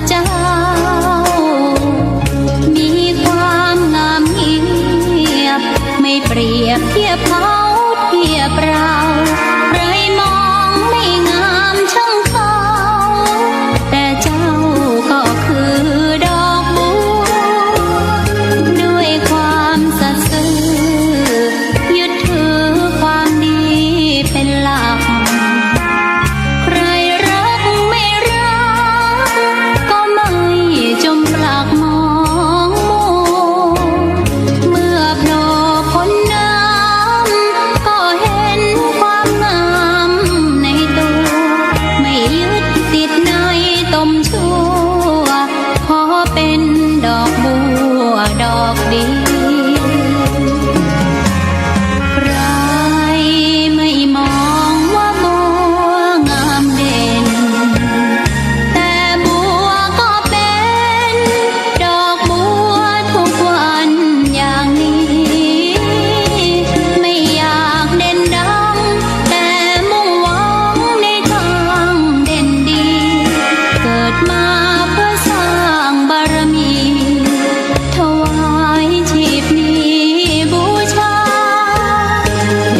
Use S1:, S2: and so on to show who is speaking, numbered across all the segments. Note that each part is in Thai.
S1: เจ้ามีความงามเงียบไม่เปรียบเทียบเขาเทียบเราใครมองไม่งามช่างเขาแต่เจ้าก็คือดอกบัวด้วยความสัตย์ซื่อยึดถือความดีเป็นหลักใครรักไม่รักก็ไม่จมปลักมองมัวเมื่อโผล่พ้นน้ำก็เห็นความงามในตัวไม่ยึดติดในตมชั่วขอเป็นดอกบัวดอกดีใครไม่มองว่าบัวงามเด่นแต่บัวก็เป็นดอกบัวทุกวันอย่างนี้ไม่อยากเด่นดังแต่มุ่งหวังในทางเด่นดีเกิดมาเพื่อสร้างบารมีถวายชีพนี้บูชา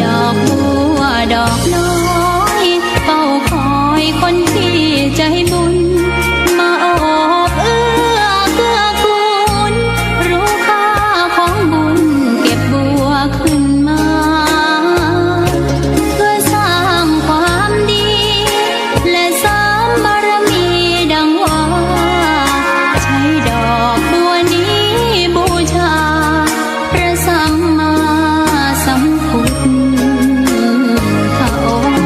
S1: ดอกบัวดอกน้อยเฝ้าคอยคนที่ใจบุญมาโอบเอื้อเกื้อกูลรู้ค่าของบุญเก็บบัวขึ้นมาเพื่อสร้างความดีและเสริมบารมีดังว่าใช้ดอกบัวนี้บูชาพระสัมมาสัมพุทธองค์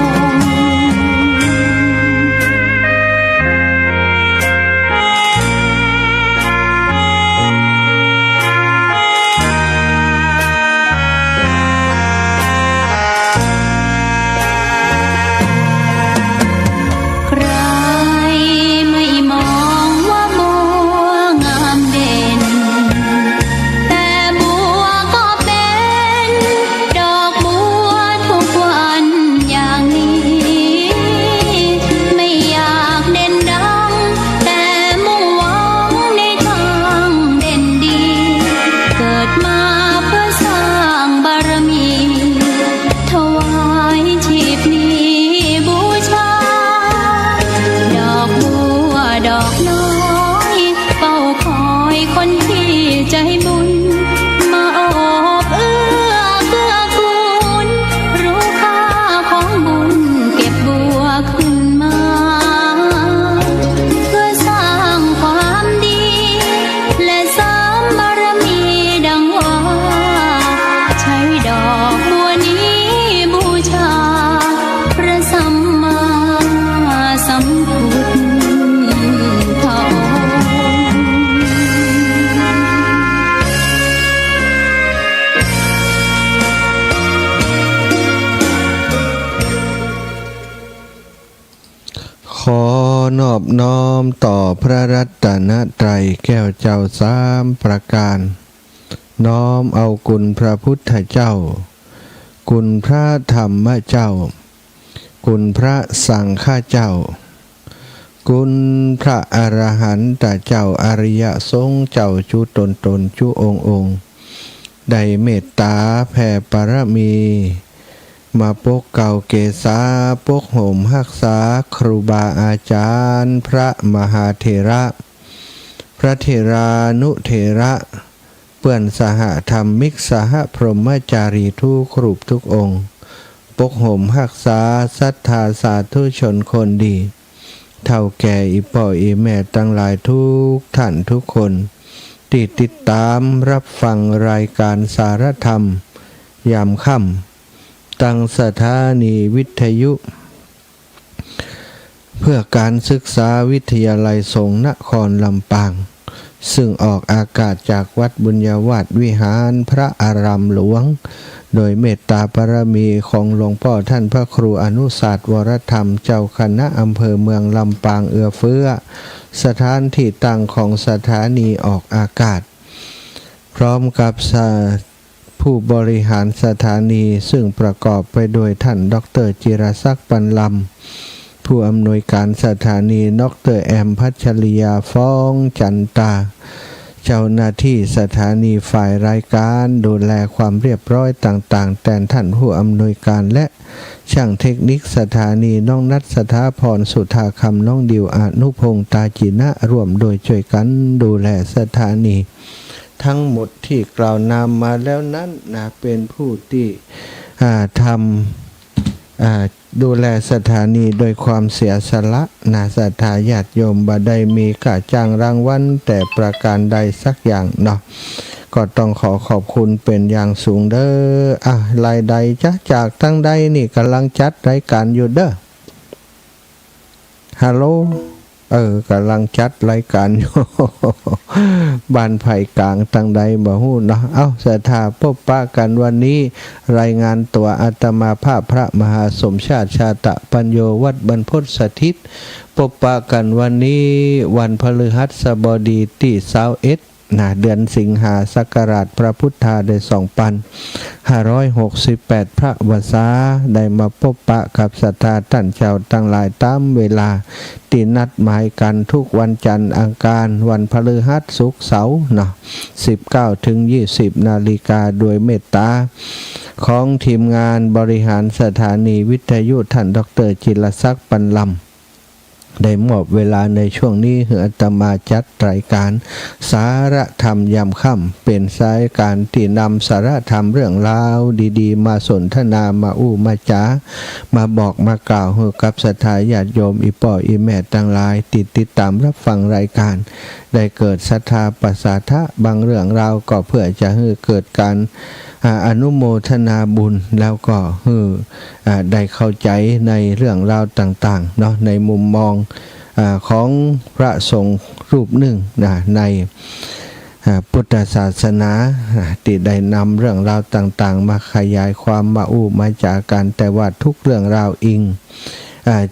S1: ใครไม่มองว่าบัวงามเด่นแต่บัวก็เป็นดอกบัวทุกวันอย่างนี้ไม่อยากเด่นดังแต่มุ่งหวังในทางเด่นดีเกิดมาเพื่อสร้างบารมีถวายชีพนี้บูชาดอกบัวดอกน้อยเฝ้าคอยคนที่ใจบุญมาโอบเอื้อเกื้อกูลรู้ค่าของบุญเก็บบัวขึ้นมาเพื่อสร้างความดีและเสริมบารมีดังว่าใช้ดอกบัวนี้บูชาพระสัมมาสัมพุทธองค์
S2: ขอนอบน้อมต่อพระรัตนตรัยแก้วเจ้าสามประการ น้อมเอาคุณพระพุทธเจ้า คุณพระธรรมเจ้า คุณพระสังฆเจ้า คุณพระอรหันตเจ้าอริยสงฆ์เจ้าจุตนจุองค์ได้เมตตาแผ่ปรมี มาปกเก่าเกษาปกห่มรักษาครูบาอาจารย์พระมหาเถระ พระเถรานุเถระเปื่อนสหธรรมิกสหพรหมจารีทุกรูปทุกองค์ ปกห่มรักษาศรัทธาสาธุชนคนดีเท่าแก่อีพ่ออีแม่ตั้งหลายทุกท่านทุกคนที่ติดตามรับฟังรายการสารธรรมยามค่ำตั้งสถานีวิทยุ เพื่อการศึกษาวิทยาลัยสงฆ์นครลำปาง ซึ่งออกอากาศจากวัดบุญญาวาสวิหารพระอารามหลวง โดยเมตตาบารมีของหลวงพ่อท่านพระครูอนุศาสตร์วรธรรมเจ้าคณะอำเภอเมืองลำปางเอื้อเฟื้อ สถานที่ตั้งของสถานีออกอากาศ พร้อมกับผู้บริหารสถานีซึ่งประกอบไปโดยท่านดร.จิรศักดิ์ปันลำ ผู้อำนวยการสถานีดร.แอมพัชริยาฟ้องจันตาเจ้าหน้าที่สถานีฝ่ายรายการดูแลความเรียบร้อยต่างๆแต่ท่านผู้อำนวยการและช่างเทคนิคสถานีน้องนัทสถาพรสุธาคำน้องดิวอนุพงษ์ตาจินะร่วมโดยช่วยกันดูแลสถานีทั้งหมดที่กล่าวนำมาแล้วนั้นเป็นผู้ที่ทำดูแลสถานีโดยความเสียสละศรัทธาญาติโยมบ่ได้มีค่าจ้างรางวัลแต่ประการใดสักอย่างเนาะก็ต้องขอขอบคุณเป็นอย่างสูงเด้อรายใดจะจากทั้งใดนี่กำลังจัดรายการอยู่เด้อฮัลโหลกำลังจัดรายการอยู่ บ้านไผ่กลางตั้งใดบ่ฮู้เนาะศรัทธาพบปะกันวันนี้รายงานตัวอาตมาภาพพระมหาสมชาติชาตะปัญโยวัดบรรพตสถิตพบปะกันวันนี้วันพฤหัสบดีที่21เดือนสิงหาศักราชพระพุทธาได้2568พระวษาได้มาพบปะกับศรัทธาท่านเจ้าตั้งหลายตามเวลาที่นัดหมายกันทุกวันจันทร์อังคารวันพฤหัสศุกร์เสาร์19 ถึง 20 นาฬิกาโดยเมตตาของทีมงานบริหารสถานีวิทยุท่านดร.จิรศักดิ์ปันลำได้มอบเวลาในช่วงนี้ให้อาตมาจัดรายการสาระธรรมยามค่ำเป็นสายการที่นำสาระธรรมเรื่องราวดีๆมาสนทนามาอู้มาจ๋ามาบอกมากล่าวให้กับศรัทธาญาติโยมอีป่ออีแม่ทั้งหลายติดตามรับฟังรายการได้เกิดศรัทธาประสาทะบางเรื่องราวก็เพื่อจะให้เกิดการอนุโมทนาบุญแล้วก็ได้เข้าใจในเรื่องราวต่างๆเนาะในมุมมองของพระสงฆ์รูปหนึ่งในพุทธศาสนาที่ได้นำเรื่องราวต่างๆมาขยายความมาอู้มาจากกันแต่ว่าทุกเรื่องราวอิง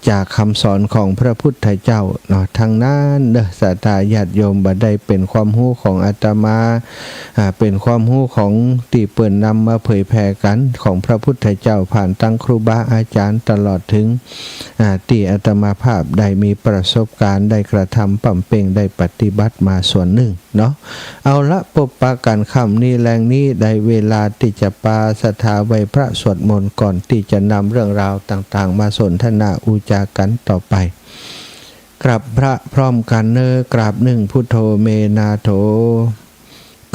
S2: จากคำสอนของพระพุทธเจ้าเนาะทางนั้นศรัทธาญาติโยมบ่ได้เป็นความรู้ของอาตมาเป็นความรู้ของที่เปิ่นนำมาเผยแผ่กันของพระพุทธเจ้าผ่านตั้งครูบาอาจารย์ตลอดถึงที่อาตมาภาพได้มีประสบการณ์ได้กระทำปั่มเป่งได้ปฏิบัติมาส่วนหนึ่งเนาะเอาละพบปะกันค่ำนี้แรงนี้ได้เวลาที่จะปาศรัทธาไว้พระสวดมนต์ก่อนที่จะนำเรื่องราวต่างๆมาสนทนาอุจากันต่อไปกราบพระพร้อมกันกราบหนึ่งพุทโธเมนาโถ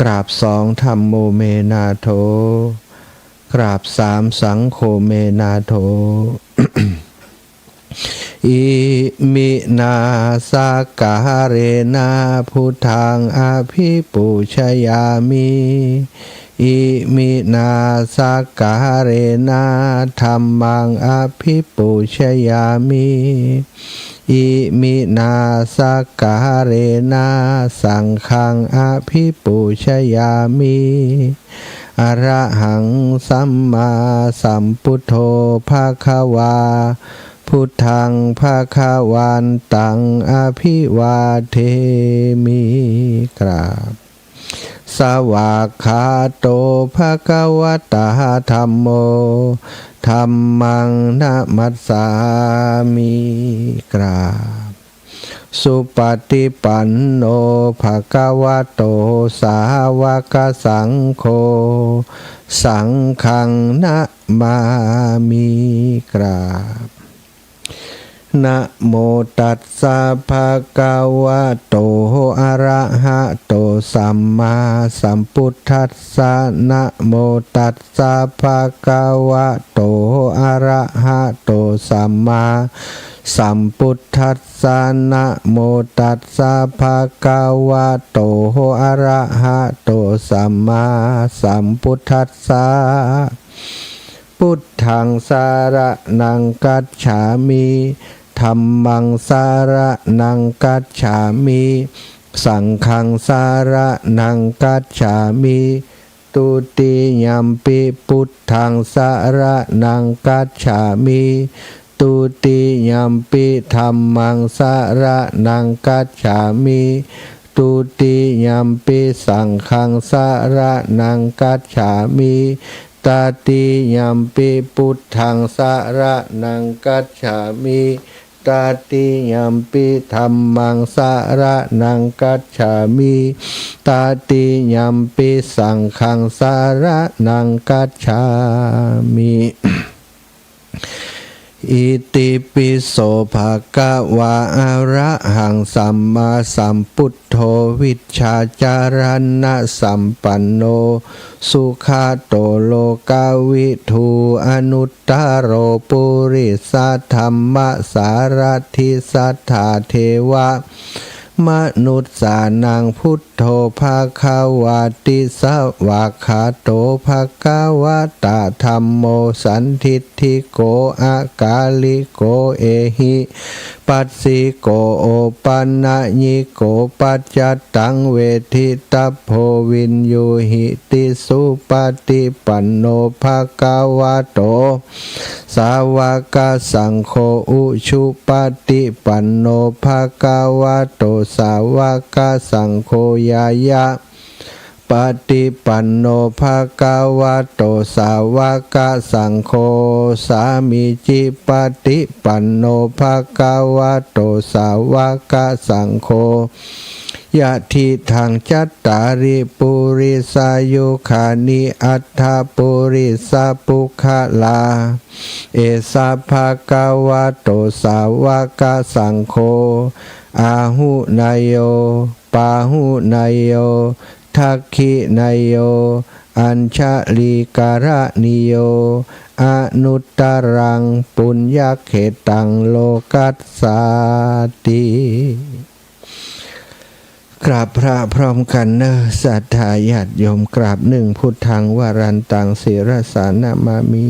S2: กราบสองธัมโมเมนาโถกราบสามสังโฆเมนาโถ อิมินาสากาเรนะพุทธังอภิปูชยามิอิมินาสากาเรนะธัมมังอภิปูชยามิอิมินาสากาเรนะสังฆังอภิปูชยามิอระหังสัมมาสัมพุทโธภควาพุทธังภควันตังอภิวาเทมิกราบสวากขาโตภควตาธัมโมธัมมังนะมัสสามิกราบสุปฏิปันโนภควโตสาวกสังโฆสังฆังนะมามิกราบนะโมตัสสะภะคะวะโตอะระหะโตสัมมาสัมพุทธัสสะนะโมตัสสะภะคะวะโตอะระหะโตสัมมาสัมพุทธัสสะนะโมตัสสะภะคะวะโตอะระหะโตสัมมาสัมพุทธัสสะพุทธังสารนังกัจฉามิธัมมังสารนังกัจฉามิสังฆังสารนังกัจฉามิตุติยัมปิพุทธังสารนังกัจฉามิตุติยัมปิธัมมังสารนังกัจฉามิตุติยัมปิสังฆังสารนังกัจฉามิตติยัมปิพุทธังสารนังกัจฉามิต ตติยัมปิธัมมังสรณังกัจฉามิตติยัมปิสังฆังสรณังกัจฉามิอิติปิโสภะคะวะอะระหังสัมมาสัมพุทโธวิชชาจารณะสัมปันโนสุขโตโลกาวิทูอนุตตโรปุริสัทธัมมสารถิสัทธาเทวะมนุษย์สานังพุทโธภาคาวาติสวากขาโตภาคาวาตาธัมโมสันทิฏฐิโกอากาลิโกเอหิปัสสิโกโอปันนะญิโกปัจจตังเวทิตาโพวินยูหิติสุปฏิปันโนภาคาวาโตสาวกสังโฆอุชุปฏิปันโนภาคาวาโตสาวกสังโฆยายะปฏิปันโนภาคาวะโตสาวกสังโฆสามิจิปฏิปันโนภาคาวะโตสาวกสังโฆยะทิทังจัตตาริปุริสายุขานิอัฏฐปุริสปุคลาเอสะภาคาวะโตสาวกสังโฆอาหุนายโยปาหุนายโยทักขินายโยอัญชลีการะนิโยอนุตตรังปุญญเขตังโลกัสสาติกราบพระพร้อมกันเนอะศรัทธาญาติโยมกราบหนึ่งพุทธังวรันตังศิรสานามามิ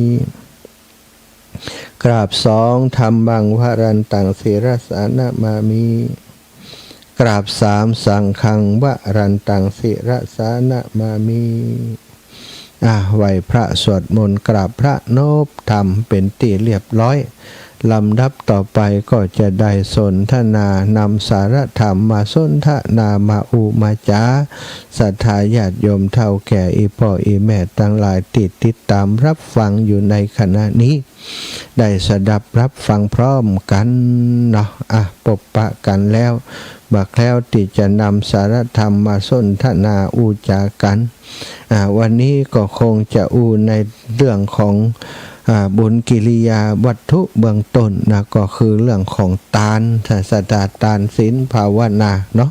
S2: กราบสองธัมมังวรันตังศิรสานามามิกราบสามสังฆังวรันตังศิรสานามามิไหวพระสวดมนต์กราบพระนบธรรมเป็นที่เรียบร้อยลำดับต่อไปก็จะได้สนทนานำสารธรรมมาสนทนามาอุมาจาศรัทธาญาติโยมเท่าแก่อีพ่ออีแม่ทั้งหลายติดตามรับฟังอยู่ในขณะนี้ได้สดับรับฟังพร้อมกันเนาะปบปะกันแล้วบักแล้วที่จะนำสารธรรมมาสนทนาอูจากันวันนี้ก็คงจะอูในเรื่องของบุญกิริยาวัตถุเบื้องต้นนะก็คือเรื่องของทานศาสดาทานศีลภาวนาเนาะ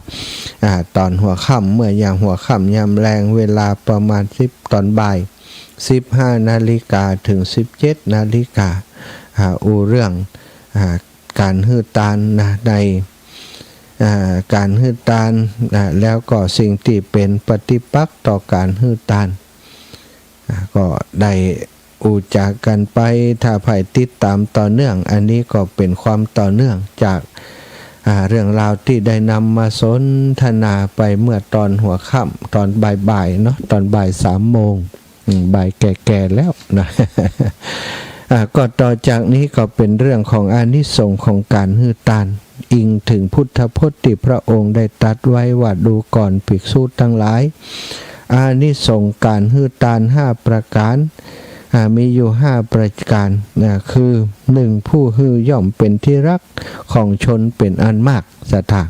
S2: ตอนหัวค่ำเมื่ออย่างหัวค่ำยามแรงเวลาประมาณ10ตอนบ่าย15 นาฬิกาถึง17 นาฬิกาอูเรื่องการฮือทานนะในการฮือทานแล้วก็สิ่งที่เป็นปฏิปักษ์ต่อการฮือทานก็ได้อูจากกันไปถ้าใครติดตามต่อเนื่องอันนี้ก็เป็นความต่อเนื่องจากเรื่องราวที่ได้นำมาสนทนาไปเมื่อตอนหัวค่ำตอนบ่ายๆเนาะตอนบ่าย3 โมงบ่ายแก่ๆแล้วนะก็ต่อจากนี้ก็เป็นเรื่องของอานิสงส์ของการฮือทานอิงถึงพุทธพจน์ที่พระองค์ได้ตรัสไว้ว่าดูก่อนภิกษุทั้งหลายอานิสงส์การฮือทาน5 ประการมีอยู่5 ประการคือ 1. ผู้ฮือย่อมเป็นที่รักของชนเป็นอันมากศรัทธา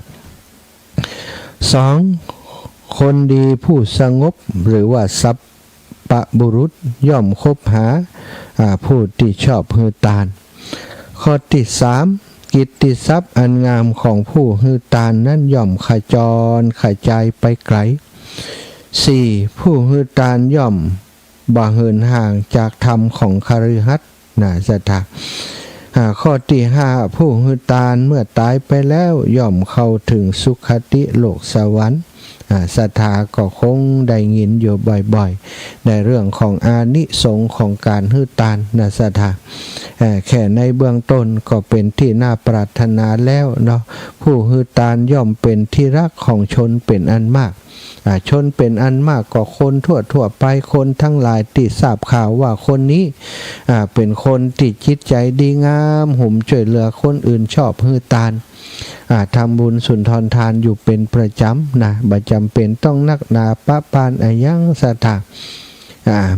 S2: 2. คนดีผู้สงบหรือว่าสัพปะบุรุษย่อมคบหาผู้ที่ชอบฮือทานข้อที่ 3. กิตติทรัพย์อันงามของผู้ฮือทานนั้นย่อมขจรขจายไปไกล 4. ผู้ฮือทานย่อมบ่เหินห่างจากธรรมของคฤหัสถ์ศรัทธาข้อที่ 5. ผู้ฮือทานเมื่อตายไปแล้วย่อมเข้าถึงสุคติโลกสวรรค์ศรัทธาก็คงได้ยินอยู่บ่อยๆในเรื่องของอานิสงส์ของการฮือทานศรัทธาแค่ในเบื้องต้นก็เป็นที่น่าปรารถนาแล้วเนาะผู้ฮือทานย่อมเป็นที่รักของชนเป็นอันมากชนเป็นอันมากก็คนทั่วไปคนทั้งหลายที่ทราบข่าวว่าคนนี้เป็นคนที่จิตใจดีงามหุ่มช่วยเหลือคนอื่นชอบฮือทานทำบุญสุนทรทานอยู่เป็นประจำนะบ่จำเป็นต้องนักหนาปะปานอายังศรัทธา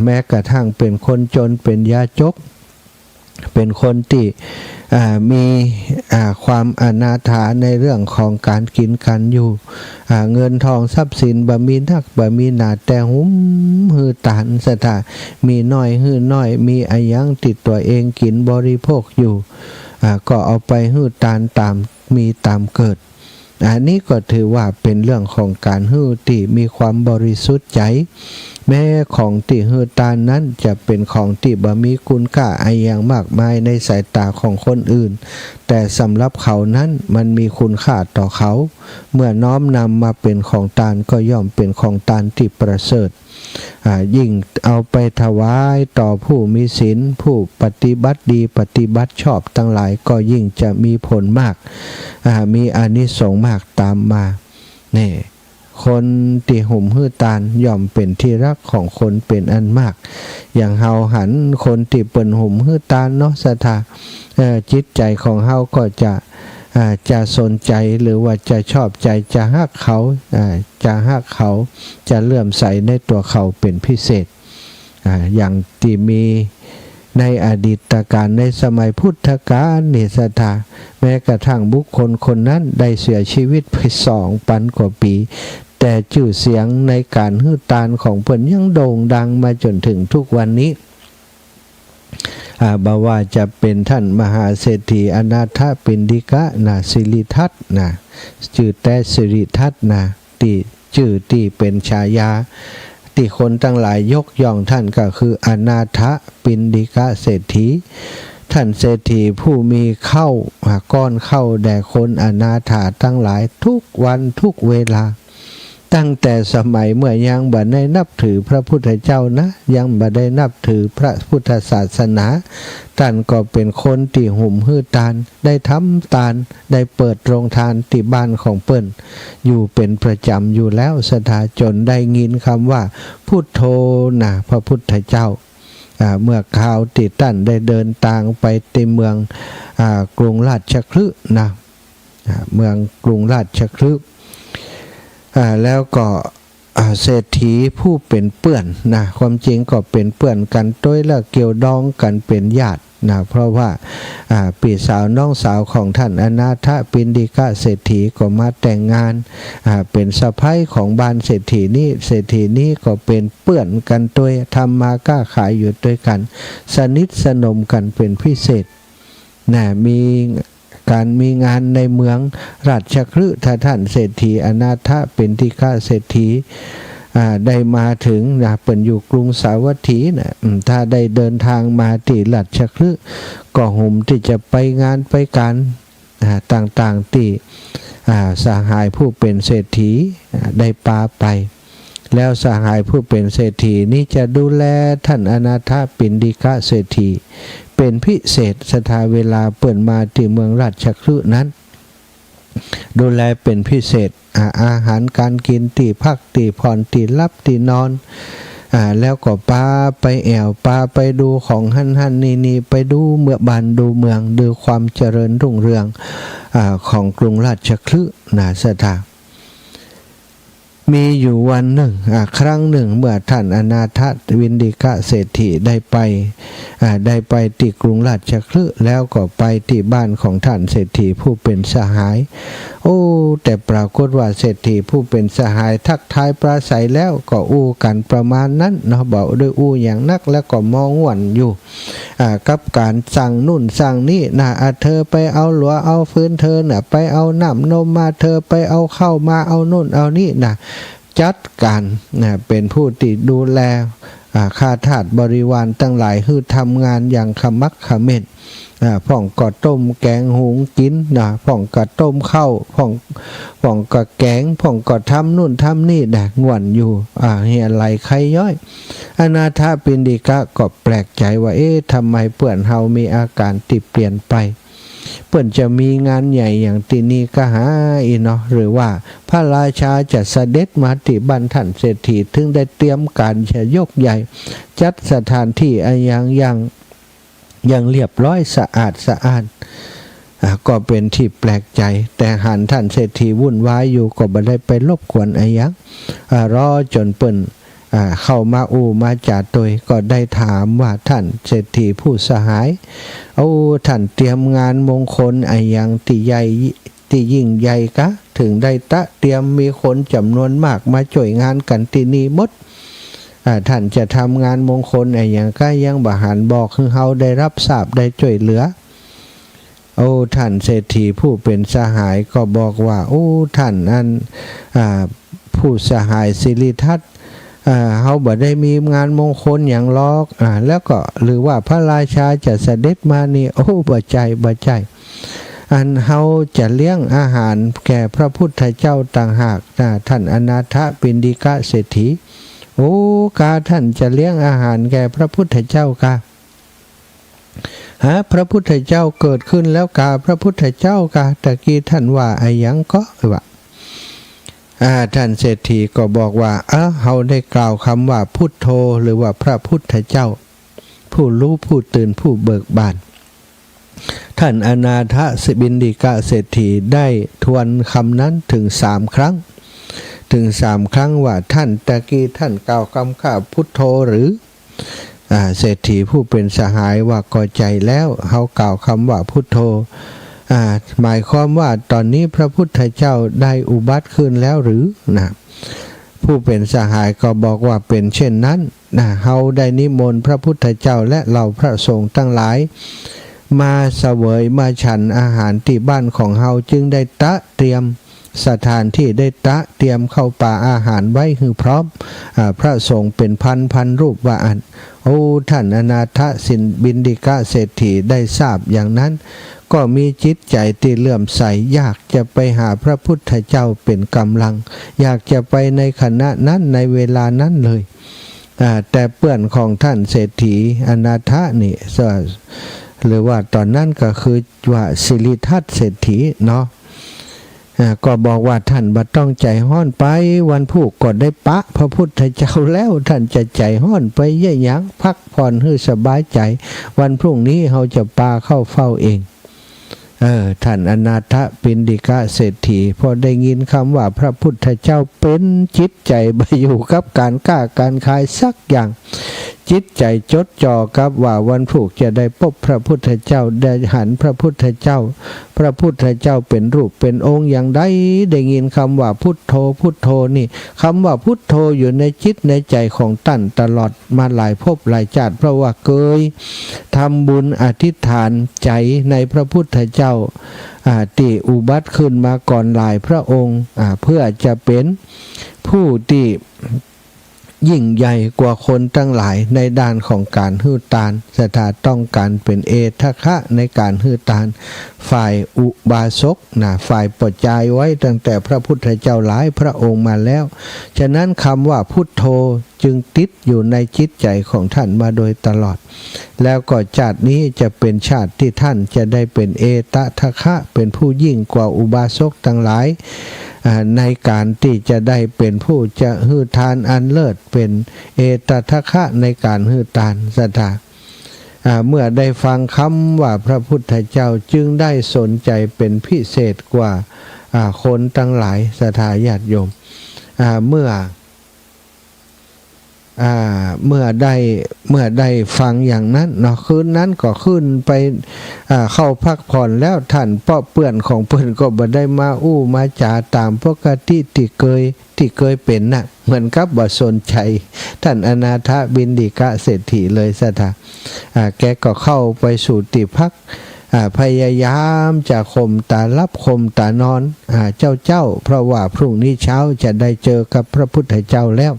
S2: แม้กระทั่งเป็นคนจนเป็นยาจก เป็นคนที่มีความอนาถาในเรื่องของการกินกันอยู่เงินทองทรัพย์สินบ่มีนักบ่มีหนาแต่หุ้มหือตานสถามีน้อยหือน้อยมีอายังติดตัวเองกินบริโภคอยู่ก็เอาไปหือตานตามมีตามเกิดอันนี้ก็ถือว่าเป็นเรื่องของการหือที่มีความบริสุทธิ์ใจแม้ของที่หือตานนั้นจะเป็นของที่บ่มีคุณค่าอะไรอย่างมากมายในสายตาของคนอื่นแต่สำหรับเขานั้นมันมีคุณค่าต่อเขาเมื่อน้อมนำมาเป็นของตานก็ย่อมเป็นของตานที่ประเสริฐยิ่งเอาไปถวายต่อผู้มีศีลผู้ปฏิบัติดีปฏิบัติชอบทั้งหลายก็ยิ่งจะมีผลมากมีอานิสงส์มากตามมานี่คนที่ห่มหื้อตานย่อมเป็นที่รักของคนเป็นอันมากอย่างเฮาหันคนที่เปิ่นห่มหื้อตานเนาะสถาจิตใจของเฮาก็จะสนใจหรือว่าจะชอบใจจะฮักเขาจะเลื่อมใสในตัวเขาเป็นพิเศษอย่างที่มีในอดีตการในสมัยพุทธกาลนี่สถาแม้กระทั่งบุคคลคนนั้นได้เสียชีวิตไป2,000 กว่าปีแต่ชื่อเสียงในการฮื้อตานของเพิ่นยังโด่งดังมาจนถึงทุกวันนี้บ่ว่าจะเป็นท่านมหาเศรษฐีอนาถปิณฑิกะสิริทัตชื่อแต่สิริทัตที่ชื่อที่เป็นฉายาที่คนทั้งหลายยกย่องท่านก็คืออนาถปิณฑิกะเศรษฐีท่านเศรษฐีผู้มีข้าวก้อนข้าวแด่คนอนาถาทั้งหลายทุกวันทุกเวลาตั้งแต่สมัยเมื่อยังบ่ได้นับถือพระพุทธเจ้านะยังบ่ได้นับถือพระพุทธศาสนาท่านก็เป็นคนที่ห่มหื้อตานได้ทำตานได้เปิดโรงทานที่บ้านของเปิ้นอยู่เป็นประจำอยู่แล้วสถาจนได้ยินคำว่าพุทโธพระพุทธเจ้าเมื่อข่าวติดตั้นได้เดินทางไปที่เมืองกรุงราชคฤห์เมืองกรุงราชคฤห์แล้วก็เศรษฐีผู้เป็นเปื้อนความจริงก็เป็นเปื้อนกันด้วยแล้วเกี่ยวดองกันเป็นญาติเพราะว่าพี่สาวน้องสาวของท่านอนาถปิณฑิกะเศรษฐีก็มาแต่งงานเป็นสะใภ้ของบ้านเศรษฐีนี้ก็เป็นเปื้อนกันด้วยทำมาค้าขายอยู่ด้วยกันสนิทสนมกันเป็นพิเศษมีงานในเมืองราชคฤห์ท่านเศรษฐีอนาถปิณฑิกะเศรษฐีได้มาถึงเปิ่นอยู่กรุงสาวัตถีถ้าได้เดินทางมาที่ราชคฤห์ก็ห่มที่จะไปงานไปการต่างๆที่สหายผู้เป็นเศรษฐีได้พาไปแล้วสหายผู้เป็นเศรษฐีนี้จะดูแลท่านอนาถปิณฑิกะเศรษฐีเป็นพิเศษสถาเวลาเปิ่นมาที่เมืองราชคฤห์นั้นดูแลเป็นพิเศษอาหารการกินที่พักที่ผ่อนที่รับที่นอนแล้วก็พาไปพาไปดูของหั่นนี่ไปดูเมืองบ้านดูเมืองดูความเจริญรุ่งเรืองของกรุงราชคฤห์สถามีอยู่วันหนึ่งครั้งหนึ่งเมื่อท่านอนาถปิณฑิกะเศรษฐีได้ไปที่กรุงราชคฤห์แล้วก็ไปที่บ้านของท่านเศรษฐีผู้เป็นสหายแต่ปรากฏว่าเศรษฐีผู้เป็นสหายทักทายปราศัยแล้วก็อู้กันประมาณนั้นบอกด้วยอู้อย่างนักแล้วก็มองหวนอยู่กับการสั่งนู่นสั่งนี่เธอไปเอาหลัวเอาฟืนเธอไปเอาน้ำนมมาเธอไปเอาข้าวมาเอานู่นเอานี่จัดการเป็นผู้ที่ดูแลข้าทาสบริวารตั้งหลายคือทำงานอย่างขมักเขม้นพ่องก็ต้มแกงหุงกินพ่องก็ต้มข้าวพ่องก็แกงพ่องก็ทำนู่นทำนี่ง่วนอยู่เฮียไหลใครย่อยอนาถปิณฑิกะก็แปลกใจว่าทำไมเปื่อนเฮามีอาการที่เปลี่ยนไปเปิ้นจะมีงานใหญ่อย่างที่นี่ก็หาหรือว่าพระราชาจะเสด็จมาที่บ้านท่านเศรษฐีถึงได้เตรียมการจะยกใหญ่จัดสถานที่อย่างเรียบร้อยสะอาดก็เป็นที่แปลกใจแต่หันท่านเศรษฐีวุ่นวายอยู่ก็บ่ได้ไปรบกวนอะไรรอจนเปิ้น เข้ามามาจ่าตัวก็ได้ถามว่าท่านเศรษฐีผู้สหายท่านเตรียมงานมงคลอย่างที่ใหญ่ที่ยิ่งใหญ่กะถึงได้เตรียมมีคนจำนวนมากมาช่วยงานกันที่นี่หมดท่านจะทำงานมงคลอย่างก็ยังบหันบอกคือเฮาได้รับทราบได้ช่วยเหลือท่านเศรษฐีผู้เป็นสหายก็บอกว่าท่านผู้สหายสิริทัตเฮาบ่ได้มีงานมงคลอย่างลอกแล้วก็หรือว่าพระราชาจะเสด็จมานี่บ่ใจเฮาจะเลี้ยงอาหารแก่พระพุทธเจ้าต่างหากท่านอนาถปิณฑิกเศรษฐีกาท่านจะเลี้ยงอาหารแก่พระพุทธเจ้ากาพระพุทธเจ้าเกิดขึ้นแล้วกาพระพุทธเจ้ากาตะกี้ท่านว่ายังก็ว่าท่านเศรษฐีก็บอกว่าเฮาได้กล่าวคำว่าพุทโธหรือว่าพระพุทธเจ้าผู้รู้ผู้ตื่นผู้เบิกบานท่านอนาถบิณฑิกเศรษฐีได้ทวนคำนั้นถึง3 ครั้งว่าท่านตะกี้ท่านกล่าวคำข้าพุทโธหรือเศรษฐีผู้เป็นสหายว่าก็ใจแล้วเฮากล่าวคำว่าพุทโธหมายความว่าตอนนี้พระพุทธเจ้าได้อุบัติขึ้นแล้วหรือผู้เป็นสหายก็บอกว่าเป็นเช่นนั้นเฮาได้นิมนต์พระพุทธเจ้าและเหล่าพระสงฆ์ทั้งหลายมาเสวยมาฉันอาหารที่บ้านของเฮาจึงได้เตรียมสถานที่ได้เตรียมเข้าป่าอาหารไว้คือพร้อมพระสงฆ์เป็นพันรูปว่าท่านอนาถบิณฑิกเศรษฐีได้ทราบอย่างนั้นก็มีจิตใจที่เลื่อมใสอยากจะไปหาพระพุทธเจ้าเป็นกำลังอยากจะไปในขณะนั้นในเวลานั้นเลยแต่เพื่อนของท่านเศรษฐีอนาถนี่หรือว่าตอนนั้นก็คือว่าสิริทัตเศรษฐีเนาะก็บอกว่าท่านบ่ต้องใจห้อนไปวันพุธก็ได้ปะพระพุทธเจ้าแล้วท่านจะใจห้อนไปเยี่ยหยังพักผ่อนให้สบายใจวันพรุ่งนี้เราจะปาเข้าเฝ้าเองท่านอนาถปิณฑิกเศรษฐีพอได้ยินคำว่าพระพุทธเจ้าเป็นจิตใจไปอยู่กับการค้าการขายสักอย่างจิตใจจดจ่อกับว่าวันพุธจะได้พบพระพุทธเจ้าได้หันพระพุทธเจ้าพระพุทธเจ้าเป็นรูปเป็นองค์อย่างใดได้ยินคำว่าพุทโธพุทโธนี่คำว่าพุทโธอยู่ในจิตในใจของท่านตลอดมาหลายภพหลายชาติเพราะว่าเคยทำบุญอธิษฐานใจในพระพุทธเจ้าที่อุบัติขึ้นมาก่อนหลายพระองค์เพื่อจะเป็นผู้ที่ยิ่งใหญ่กว่าคนทั้งหลายในด้านของการฮือตานสถาต้องการเป็นเอทคะในการฮือตานฝ่ายอุบาสกฝ่ายปัจจัยไว้ตั้งแต่พระพุทธเจ้าหลายพระองค์มาแล้วฉะนั้นคำว่าพุทโธจึงติดอยู่ในจิตใจของท่านมาโดยตลอดแล้วก็ชาตินี้จะเป็นชาติที่ท่านจะได้เป็นเอตทคะเป็นผู้ยิ่งกว่าอุบาสกทั้งหลายในการที่จะได้เป็นผู้จะฮือทานอันเลิศเป็นเอตทคะในการฮือทานศรัทธาเมื่อได้ฟังคำว่าพระพุทธเจ้าจึงได้สนใจเป็นพิเศษกว่าคนทั้งหลายศรัทธาญาติโยมเมื่อได้ฟังอย่างนั้นเนาะคืนนั้นก็ขึ้นไปเข้าพักผ่อนแล้วท่านเพื่อนของเพื่อนก็บ่ได้มามาจาตามปกติที่เคยเป็นน่ะเหมือนกับบ่สนใจท่านอนาถบิณฑิกเศรษฐีเลยศรัทธาแกก็เข้าไปสู่ที่พักพยายามจะข่มตาลับข่มตานอนเจ้าเพราะว่าพรุ่งนี้เช้าจะได้เจอกับพระพุทธเจ้าแล้ว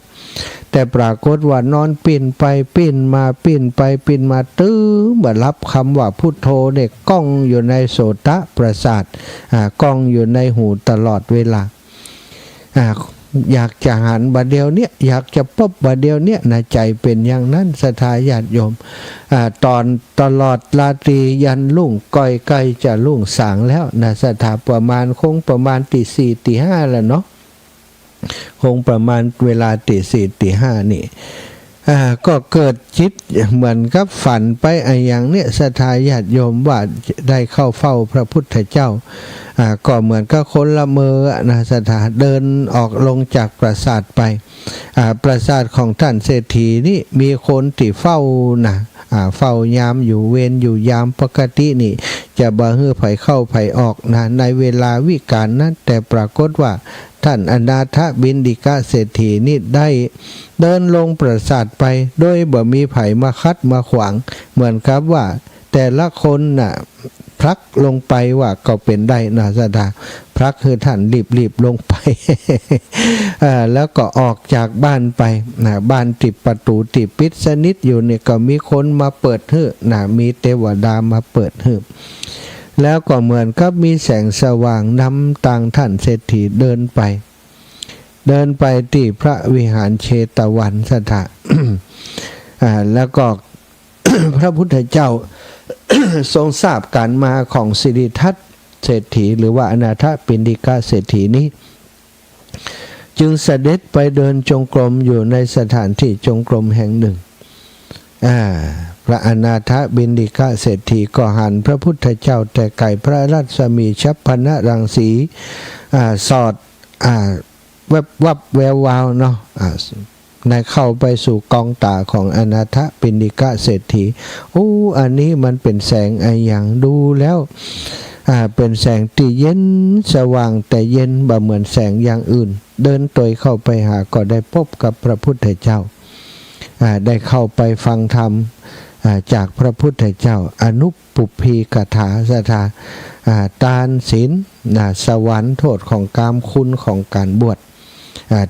S2: แต่ปรากฏว่านอนปิ้นไปปิ้นมาปิ้นไปปิ้นมาตื้อมารับคำว่าพุทโธเนี่ยก้องอยู่ในโสตประสาทก้องอยู่ในหูตลอดเวลาอยากจะหันบาเดียวเนี่ยอยากจะพบบาเดียวเนี่ยนะใจเป็นอย่างนั้นศรัทธาญาติโยมตลอดราตรียันรุ่งก้อยใกล้จะรุ่งสางแล้วนะศรัทธาประมาณตี 4 ตี 5แล้วเนาะคงประมาณเวลาตี 4 ตี 5นี่ ก็เกิดจิตเหมือนกับฝันไปอย่างเนี้ยศรัทธาญาติโยมว่าได้เข้าเฝ้าพระพุทธเจ้าก็เหมือนกับคนละเมอนะศรัทธาเดินออกลงจากปราสาทไปปราสาทของท่านเศรษฐีนี่มีคนที่เฝ้านะเฝ้ายามอยู่เวรอยู่ยามปกตินี่จะบ่ฮื้อไผเข้าไผออกนะในเวลาวิกาลนั้นแต่ปรากฏว่าท่านอนาถบิณฑิกเศรษฐีนี่ได้เดินลงปราสาทไปโดยบ่มีไผมาคัดมาขวางเหมือนกับว่าแต่ละคนน่ะพลักลงไปว่าก็เป็นได้นะศรัทธาพลักคือท่านรีบลงไป แล้วก็ออกจากบ้านไปนะบ้านติดประตูติดปิดสนิทอยู่เนี่ยก็มีคนมาเปิดให้นะมีเทวดามาเปิดให้แล้วก็เหมือนกับมีแสงสว่างนำทางท่านเศรษฐีเดินไปที่พระวิหารเชตวันศรัทธา แล้วก็ พระพุทธเจ้า ทรงทราบการมาของสิริทัตเศรษฐีหรือว่าอนาถปิณฑิกเศรษฐีนี้จึงเสด็จไปเดินจงกรมอยู่ในสถานที่จงกรมแห่งหนึ่งพระอนาถบิณฑิกเศรษฐีก็หันพระพุทธเจ้าแต่ไก่พระรัศมีชัพพนรังสีสอดวับแวววาวเนาะในเข้าไปสู่กองตาของอนาถปิณฑิกเศรษฐีอันนี้มันเป็นแสงอย่างดูแล้วเป็นแสงที่เย็นสว่างแต่เย็นบ่เหมือนแสงอย่างอื่นเดินตัวเข้าไปหาก็ได้พบกับพระพุทธเจ้าได้เข้าไปฟังธรรมจากพระพุทธเจ้าอนุปุพพีกถาศรัทธาทานศีลสวรรค์โทษของกามคุณของการบวช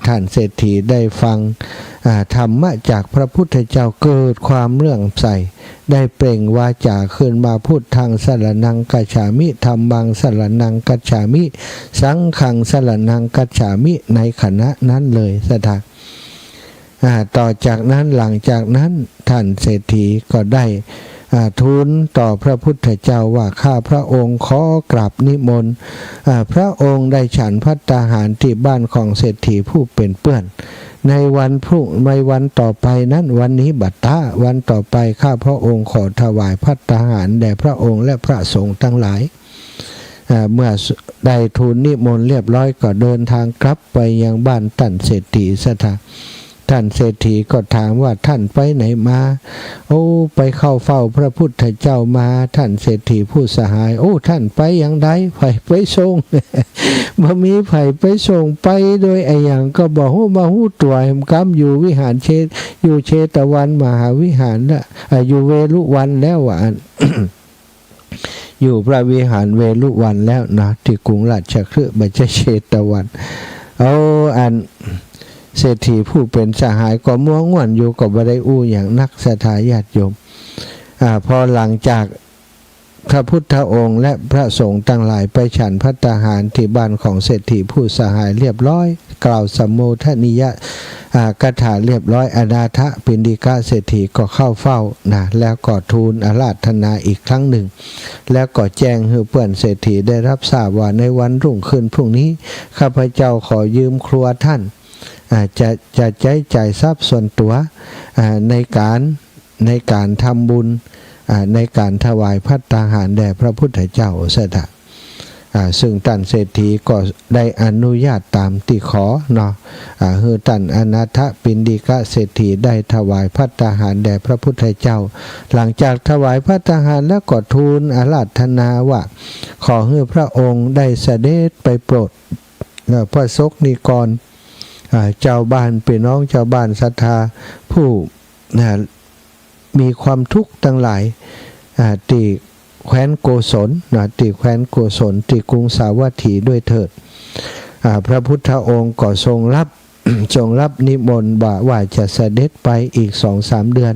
S2: ท่านเศรษฐีได้ฟังธรรมะจากพระพุทธเจ้าเกิดความเลื่อมใสได้เปล่งวาจาขึ้นมาพูดทางสรณังกัจฉามิธรรมังสรณังกัจฉามิสังฆังสรณังกัจฉามิในขณะนั้นเลยศรัทธาต่อจากนั้นหลังจากนั้นท่านเศรษฐีก็ได้ทูลต่อพระพุทธเจ้าว่าข้าพระองค์ขอกราบนิมนต์พระองค์ได้ฉันภัตตาหารที่บ้านของเศรษฐีผู้เป็นเปื้อนในวันต่อไปนั้นวันนี้บัดตาวันต่อไปข้าพระองค์ขอถวายภัตตาหารแด่พระองค์และพระสงฆ์ทั้งหลายเมื่อได้ทูลนิมนต์เรียบร้อยก็เดินทางกลับไปยังบ้านท่านเศรษฐีศรัทธาท่านเศรษฐีก็ถามว่าท่านไปไหนมาไปเข้าเฝ้าพระพุทธเจ้ามาท่านเศรษฐีผู้สหายท่านไปอย่างใดไปส่ง บ่มีไผไปส่งไปโดยอย่างก็บอกมาหู้ตัวแห่งกรรมอยู่วิหารอยู่เชตวันมหาวิหารน่ะอยู่เวลุวันแล้วว่า อยู่พระวิหารเวลุวันแล้วนะที่กรุงราชคฤห์ไม่ใช่เชตวันเศรษฐีผู้เป็นสหายก็มัวง่วนอยู่กับบ่ได้อย่างนักศรัทธาญาติโยมพอหลังจากพระพุทธองค์และพระสงฆ์ทั้งหลายไปฉันภัตตาหารที่บ้านของเศรษฐีผู้สหายเรียบร้อยกล่าวสัมโมทนิยกถาเรียบร้อยอนาถปิณฑิกเศรษฐีก็เข้าเฝ้านะแล้วก็ทูลอาราธนาอีกครั้งหนึ่งแล้วก็แจ้งให้เพื่อนเศรษฐีได้รับทราบว่าในวันรุ่งขึ้นพรุ่งนี้ข้าพเจ้าขอยืมครัวท่านจะใช้จ่ายทรัพย์ส่วนตัวในการทำบุญในการถวายภัตตาหารแด่พระพุทธเจ้าศรัทธาซึ่งท่านเศรษฐีก็ได้อนุญาตตามที่ขอเนาะคือท่านอนาถปิณฑิกเศรษฐีได้ถวายภัตตาหารแด่พระพุทธเจ้าหลังจากถวายภัตตาหารแล้วก็ทูลอาราธนาว่าขอให้พระองค์ได้เสด็จไปโปรดพระสกนิกรเจ้าบ้านพี่น้องเจ้าบ้านศรัทธาผู้มีความทุกข์ทั้งหลายที่แคว้นโกศลที่แคว้นโกศลที่กรุงสาวัตถีด้วยเถิดพระพุทธองค์ก็ทรงรับ นิมนต์ว่าจะเสด็จไปอีก 2-3 เดือน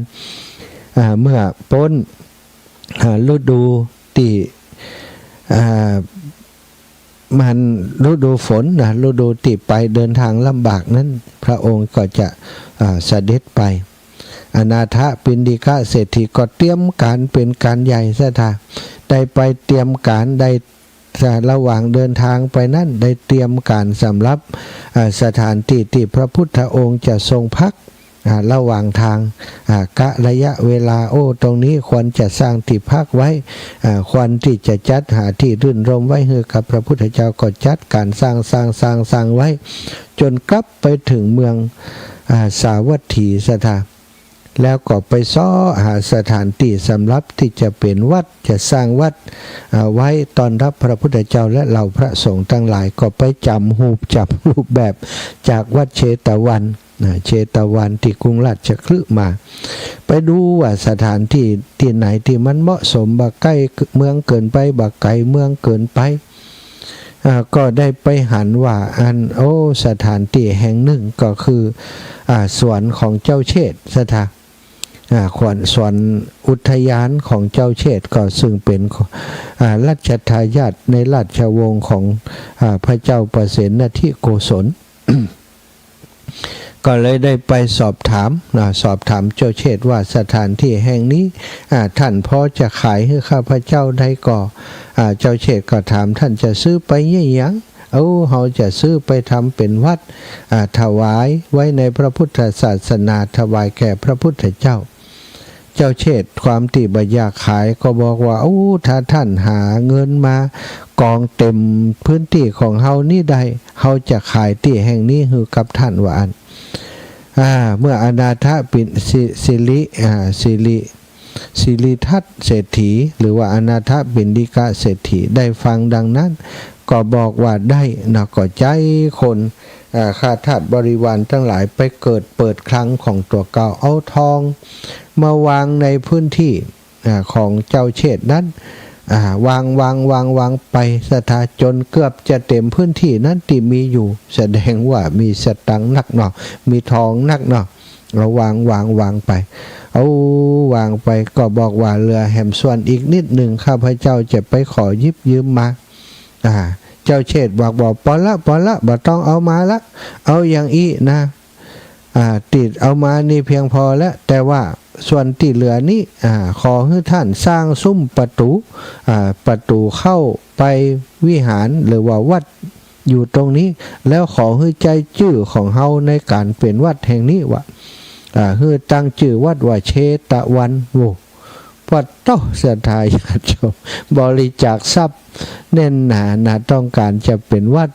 S2: เมื่อพ้นฤดูที่มันฤดูฝนฤดูที่ไปเดินทางลำบากนั้นพระองค์ก็จะเสด็จไปอนาถปิณฑิกเศรษฐีก็เตรียมการเป็นการใหญ่ซะท่าได้ไปเตรียมการได้ระหว่างเดินทางไปนั้นได้เตรียมการสำหรับสถานที่ที่พระพุทธองค์จะทรงพัก ระหว่างทางกะระยะเวลาตรงนี้ควรจะสร้างที่พักไว้ควรที่จะจัดหาที่รื่นรมไว้ให้กับพระพุทธเจ้าก็จัดการสร้างไว้จนกลับไปถึงเมืองสาวัตถีสถานแล้วก็ไปซ้อหาสถานที่สำหรับที่จะเป็นวัดจะสร้างวัดไว้ตอนรับพระพุทธเจ้าและเหล่าพระสงฆ์ทั้งหลายก็ไปจำรูปแบบจากวัดเชตวันที่กรุงราชคฤห์มา ไปดูว่าสถานที่ไหนที่มันเหมาะสมบ่ใกล้เมืองเกินไปบ่ไกลเมืองเกินไปก็ได้ไปหันว่าสถานที่แห่งหนึ่งก็คือสวนของเจ้าเชษฐสถานสวนอุทยานของเจ้าเชษฐก็ซึ่งเป็นราชทายาทในราชวงศ์ของพระเจ้าประเสนทิโกศล ก็เลยได้ไปสอบถามเจ้าเชษฐว่าสถานที่แห่งนี้ท่านพอจะขายให้ข้าพเจ้าได้ก่อเจ้าเชษฐก็ถามท่านจะซื้อไปยี่หยังเขาจะซื้อไปทำเป็นวัดถวายไว้ในพระพุทธศาสนาถวายแก่พระพุทธเจ้าเชษฐความที่บ่อยากขายก็บอกว่าถ้าท่านหาเงินมากองเต็มพื้นที่ของเฮานี่ได้เฮาจะขายที่แห่งนี้ให้กับท่านว่าเมื่ออนาถปิณสิริทัตเศรษฐีหรือว่าอนาถปิณฑิกะเศรษฐีได้ฟังดังนั้นก็บอกว่าได้ก็ใจคนข้าทาสบริวารทั้งหลายไปเปิดคลังของตัวเก่าเอาทองมาวางในพื้นที่ของเจ้าเชษฐนั้นวางไปสถานจนเกือบจะเต็มพื้นที่นั้นที่มีอยู่แสดงว่ามีสตังค์นักเนาะมีทองนักเนาะเราวางไปวางไปก็บอกว่าเรือแหมส่วนอีกนิดหนึ่งข้าพเจ้าจะไปขอยิบยืมมาเจ้าเชษฐบอกพอละบ่ต้องเอามาละเอาอย่างอีนะติดเอามานี่เพียงพอแล้วแต่ว่าส่วนที่เหลือนี้ขอให้ท่านสร้างซุ้มประตูเข้าไปวิหารหรือว่าวัดอยู่ตรงนี้แล้วขอให้ใจชื่อของเฮาในการเป็นวัดแห่งนี้ว่าให้ตั้งชื่อวัดว่าเชตวันวัดศรัทธาญาติโยมบริจาคทรัพย์แน่นหนาต้องการจะเป็นวัด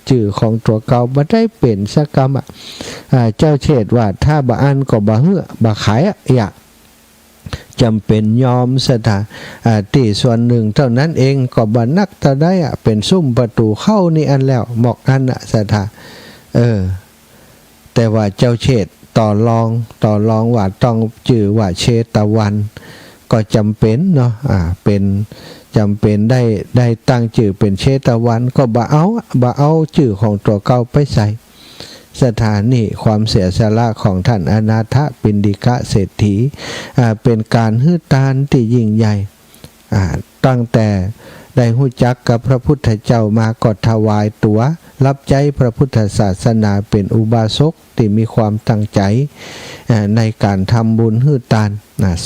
S2: ชื่อของตัวเก่าบ่ได้เป็นสักกรรมเจ้าเชษฐว่าถ้าบ่อันก็บ่เฮือบ่ขายอยากจำเป็นยอมสถานที่ส่วนหนึ่งเท่านั้นเองก็บ่นักเท่าได้เป็นซุ้มประตูเข้านี่อันแล้วหมอกอันสถานแต่ว่าเจ้าเชษฐต่อรองว่าต้องชื่อว่าเชตวันก็จำเป็นเนาะเป็นจำเป็นได้ตั้งชื่อเป็นเชตวันก็บ่เอาชื่อของตัวเก่าไปใส่สถานนี้ความเสียสละของท่านอนาถปิณฑิกะเศรษฐีเป็นการฮื้อตานที่ยิ่งใหญ่ตั้งแต่ได้ฮู้จักกับพระพุทธเจ้ามาก็ถวายตัวรับใจพระพุทธศาสนาเป็นอุบาสกที่มีความตั้งใจในการทำบุญฮื้อตาน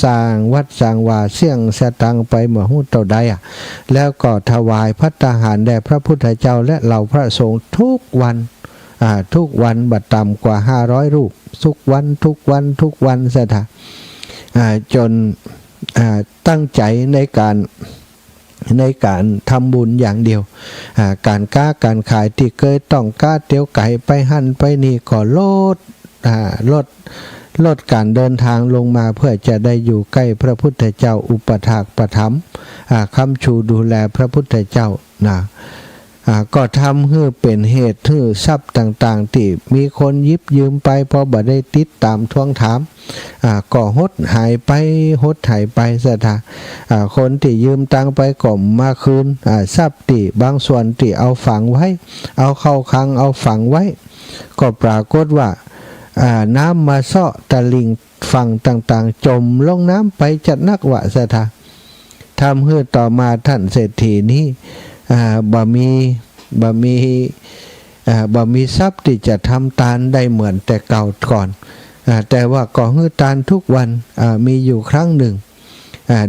S2: สร้างวัดสร้างวาเสี่ยงสตังไปเมื่อฮู้เท่าใดแล้วก็ถวายภัตตาหารแด่พระพุทธเจ้าและเหล่าพระสงฆ์ทุกวันบัดต่ำกว่า500รูปทุกวันสถานจนตั้งใจในการทำบุญอย่างเดียวการขายที่เคยต้องเตี๋ยวไก่ไปหั่นไปนี่ก็ลดการเดินทางลงมาเพื่อจะได้อยู่ใกล้พระพุทธเจ้าอุปถากประทับค้ำชูดูแลพระพุทธเจ้าก็ทำให้เป็นเหตุให้ทรัพย์ต่างๆที่มีคนยิบยืมไปพอบ่ได้ติดตามทวงถามก็หดหายไปสถานคนที่ยืมตังไปก็มาคืนทรัพย์ที่บางส่วนที่เอาฝังไว้เอาเข้าคลังเอาฝังไว้ก็ปรากฏว่าน้ำมาซ้อตะลิงฝั่งต่างๆจมลงน้ำไปจัดนักวะสถานทำให้ต่อมาท่านเศรษฐีนี้บ่มีทรัพย์ที่จะทำทานได้เหมือนแต่เก่าก่อนแต่ว่าก่อฮื้อทานทุกวันมีอยู่ครั้งหนึ่ง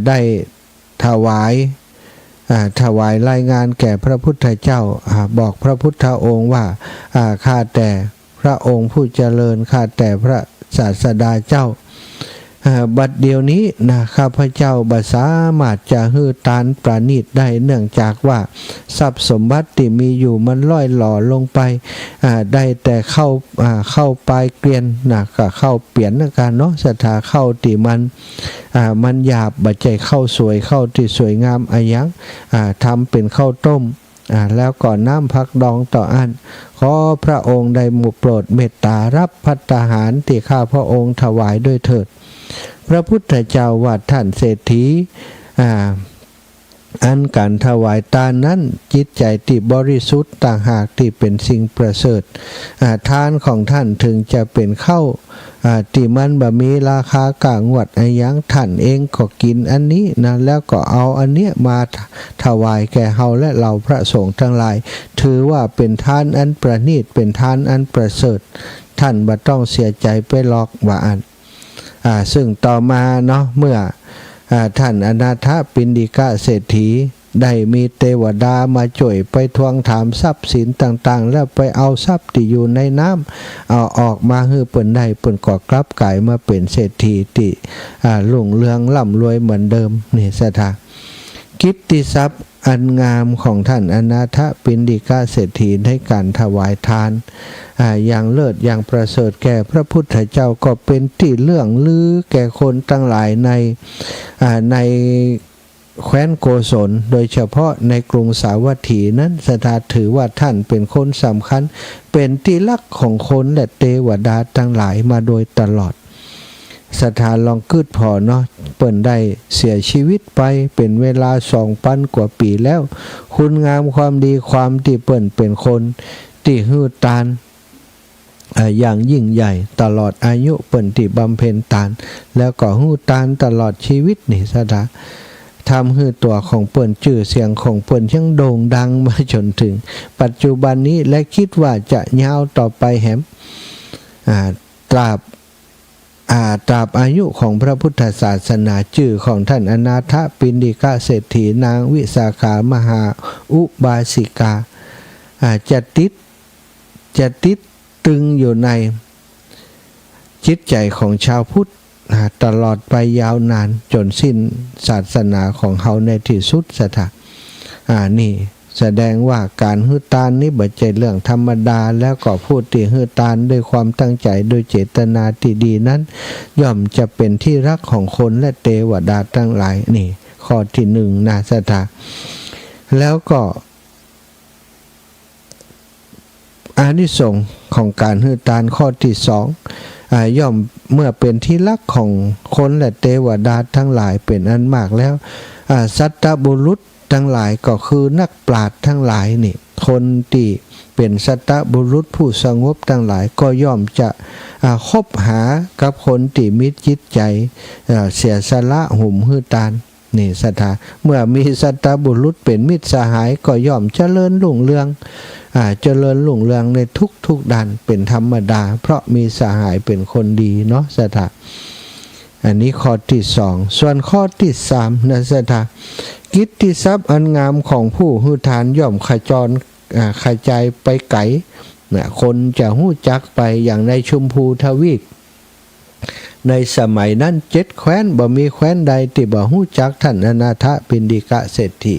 S2: ได้ถวายรายงานแก่พระพุทธเจ้าบอกพระพุทธองค์ว่าข้าแต่พระองค์ผู้เจริญข้าแต่พระ ศาสดาเจ้าบัดเดียวนี้นะข้าพเจ้าบ่สามารถจะฮื้อตานประณีตได้เนื่องจากว่าทรัพย์สมบัติที่มีอยู่มันล่อยหล่อลงไปได้แต่เข้าปลายเกลียนนะก็เข้าเปลี่ยนนะการเนาะสถาเข้าที่มันหยาบบัดใจเข้าสวยเข้าที่สวยงามอายังทำเป็นข้าวต้มแล้วก่อนน้ำพักดองต่ออันขอพระองค์ได้โปรดเมตตารับภัตตาหารที่ข้าพระองค์ถวายด้วยเถิดพระพุทธเจ้าว่าท่านเศรษฐีอันการถวายทานนั้นจิตใจที่บริสุทธิ์ต่างหากที่เป็นสิ่งประเสริฐทานของท่านถึงจะเป็นข้าวที่มันบ่มีราคากลางวัดไอ้ยังท่านเองก็กินอันนี้นะแล้วก็เอาอันเนี้ยมาถวายแก่เฮาและเหล่าพระสงฆ์ทั้งหลายถือว่าเป็นทานอันประณีตเป็นทานอันประเสริฐท่านบ่ต้องเสียใจไปหรอกว่าอันซึ่งต่อมาเนาะเมื่อท่านอนาถปิณฑิกะเศรษฐีได้มีเทวดามาช่วยไปทวงถามทรัพย์สินต่างๆแล้วไปเอาทรัพย์ที่อยู่ในน้ำเอาออกมาให้เปิ้นได้เปิ้นก็กลับกลายมาเป็นเศรษฐีที่รุ่งเรืองร่ำรวยเหมือนเดิมนี่สถากิตติทรัพย์อันงามของท่านอนาถปิณฑิกะเศรษฐีในการถวายทานอย่างเลิศอย่างประเสริฐแก่พระพุทธเจ้าก็เป็นที่เลื่องลือแก่คนทั้งหลายในแคว้นโกศลโดยเฉพาะในกรุงสาวัตถีนั้นสถาถือว่าท่านเป็นคนสำคัญเป็นที่รักของคนและเทวดาทั้งหลายมาโดยตลอดสถานลองคืดพอเนาะเปิ่นได้เสียชีวิตไปเป็นเวลา2,000 กว่าปีแล้วคุณงามความดีความที่เปิ่นเป็นคนที่ฮื้อตานอย่างยิ่งใหญ่ตลอดอายุเปิ่นที่บำเพ็ญทานแล้วก็ฮื้อตานตลอดชีวิตนี่สถานทำให้ตัวของเปิ่นชื่อเสียงของเปิ่นยังโด่งดังมาจนถึงปัจจุบันนี้และคิดว่าจะยาวต่อไปแหมตราบอายุของพระพุทธศาสนาชื่อของท่านอนาถปิณฑิกะเศรษฐีนางวิสาขามหาอุบาสิกาจะติดตึงอยู่ในจิตใจของชาวพุทธตลอดไปยาวนานจนสิ้นศาสนาของเขาในที่สุดสถานี่แสดงว่าการฮื้อตานนี้บ่ใช่เรื่องธรรมดาแล้วก็พูดที่ฮื้อตานด้วยความตั้งใจโดยเจตนาที่ดีนั้นย่อมจะเป็นที่รักของคนและเทวดาทั้งหลายนี่ข้อที่1นะสถาแล้วก็อานิสงส์ของการฮื้อตานข้อที่2ย่อมเมื่อเป็นที่รักของคนและเทวดาทั้งหลายเป็นอันมากแล้วสัตตบุรุษทั้งหลายก็คือนักปราชญ์ทั้งหลายนี่คนที่เป็นสัตตบุรุษผู้สงบทั้งหลายก็ย่อมจะคบหากับคนที่มีจิตใจเสียสละหุ่มฮื้อตานนี่สถาเมื่อมีสัตตบุรุษเป็นมิตรสหายก็ย่อมเจริญรุ่งเรืองในทุกด้านเป็นธรรมดาเพราะมีสหายเป็นคนดีเนาะสถาอันนี้ข้อที่2ส่วนข้อที่3นะสถากิตติทรัพย์อันงามของผู้ฮื้อทานย่อมขจายไปไกลคนจะฮู้จักไปอย่างในชมพูทวีปในสมัยนั้น7 แคว้นบ่มีแคว้นใดที่บ่ฮู้จักท่านอนาถปิณฑิกะเศรษฐี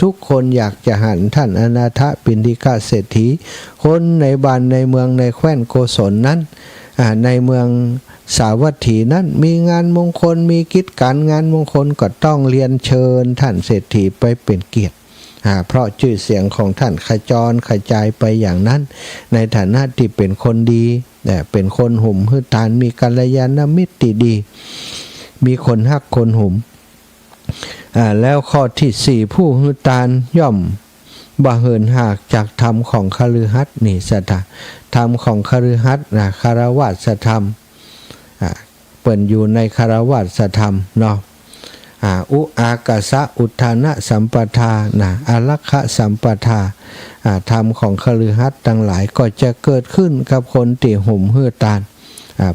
S2: ทุกคนอยากจะหันท่านอนาถปิณฑิกะเศรษฐีคนในบ้านในเมืองในแคว้นโกศลนั้นในเมืองสาวัตถีนั้นมีงานมงคลมีกิจการงานมงคลก็ต้องเรียนเชิญท่านเศรษฐีไปเป็นเกียรติเพราะชื่อเสียงของท่านขจายไปอย่างนั้นในฐานะที่เป็นคนดีเป็นคนหุ่มฮื้อตานมีกัลยาณมิตรที่ดีมีคนฮักคนหุ่มแล้วข้อที่4ผู้ฮื้อตานย่อมบ่เหินหากจากธรรมของคฤหัสถ์นี่สถาธรรมของคฤหัสถ์คฤหัสถธรรมเปิ่นอยู่ในคฤหัสถธรรมเนาะอุอากาสะอุทานะสัมปทาอารักขะสัมปทาธรรมของคฤหัสถ์ทั้งหลายก็จะเกิดขึ้นกับคนที่หุ่มฮื้อตาน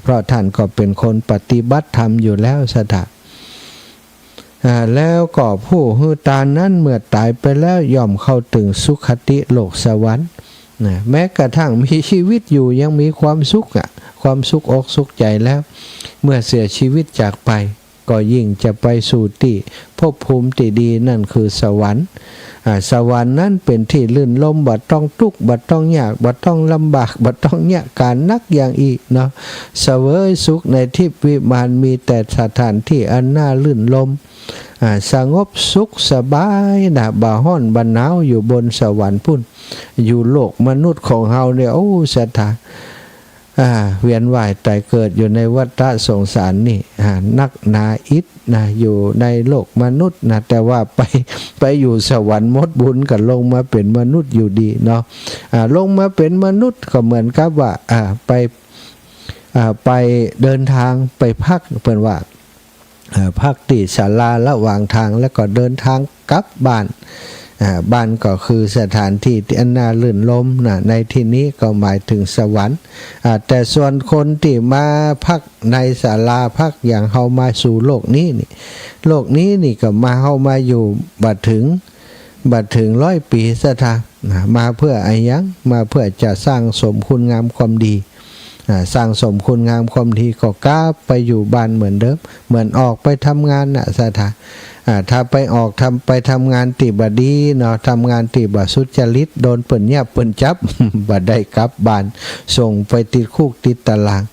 S2: เพราะท่านก็เป็นคนปฏิบัติธรรมอยู่แล้วสถาแล้วก็ผู้ฮื้อตานนั้นเมื่อตายไปแล้วย่อมเข้าถึงสุคติโลกสวรรค์แม้กระทั่งมีชีวิตอยู่ยังมีความสุข ความสุขอกสุขใจแล้ว เมื่อเสียชีวิตจากไปก็ยิ่งจะไปสู่ที่ภพภูมิที่ดีนั่นคือสวรรค์สวรรค์นั้นเป็นที่ลื่นลมบัดต้องทุกข์บัดต้องยากบัดต้องลำบากบัดต้องยากการนักอย่างอีกเนาะเสวยสุขในทิพย์วิมานมีแต่สถานที่อันน่าลื่นลมสงบสุขสบายนะบ่าห้อนบ่าหนาวอยู่บนสวรรค์พุ่นอยู่โลกมนุษย์ของเฮาเนี่ยโอ้สถานเวียนว่ายตายเกิดอยู่ในวัฏสงสารนี่นักหนาอิดนะอยู่ในโลกมนุษย์นะแต่ว่าไปอยู่สวรรค์มดบุญกับลงมาเป็นมนุษย์อยู่ดีเนาะลงมาเป็นมนุษย์ก็เหมือนกับว่าไปเดินทางไปพักเปิ้นว่าพักที่ศาลาระหว่างทางแล้วก็เดินทางกลับบ้านบ้านก็คือสถานที่ที่อันน่าลื่นลมนะในที่นี้ก็หมายถึงสวรรค์แต่ส่วนคนที่มาพักในศาลาพักอย่างเฮามาสู่โลกนี้นี่โลกนี้นี่ก็มาเฮามาอยู่บัดถึง100 ปีซะท่ามาเพื่ออะไรยังมาเพื่อจะสร้างสมคุณงามความดีสร้างสมคุณงามความดีก็กล้าไปอยู่บ้านเหมือนเดิมเหมือนออกไปทำงานนะสถาถ้าไปทำงานติบดีเนาะทำงานติบสุจริตโดนเปิ่นเนี่ยเปิ่นจับ บ่ได้กลับบ้านส่งไปติดคุกติดตาราง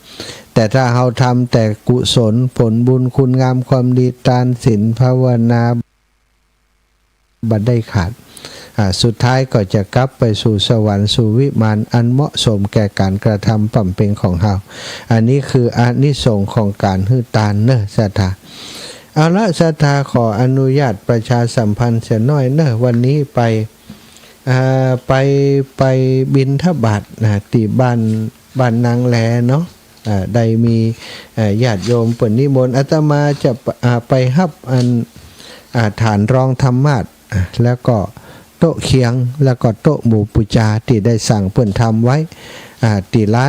S2: แต่ถ้าเราทำแต่กุศลผลบุญคุณงามความดีทานศีลภาวนาบ่ได้ขาดสุดท้ายก็จะกลับไปสู่สวรรค์สู่วิมานอันเหมาะสมแก่การกระทำปั่มเป็นของเราอันนี้คืออานิสงส์ของการฮื้อทานเนอะศรัทธาเอาละศรัทธาขออนุญาตประชาสัมพันธ์เสียน้อยเนอะวันนี้ไปบิณฑบาตที่บ้านนางแลเนาะได้มีญาติโยมเปิ่นนิมนต์อาตมาจะไปฮับฐานรองธรรมาสแล้วก็โต๊ะเคียงแล้วก็โต๊ะหมู่ปูจาที่ได้สั่งเปิ่นทำไว้ที่ร้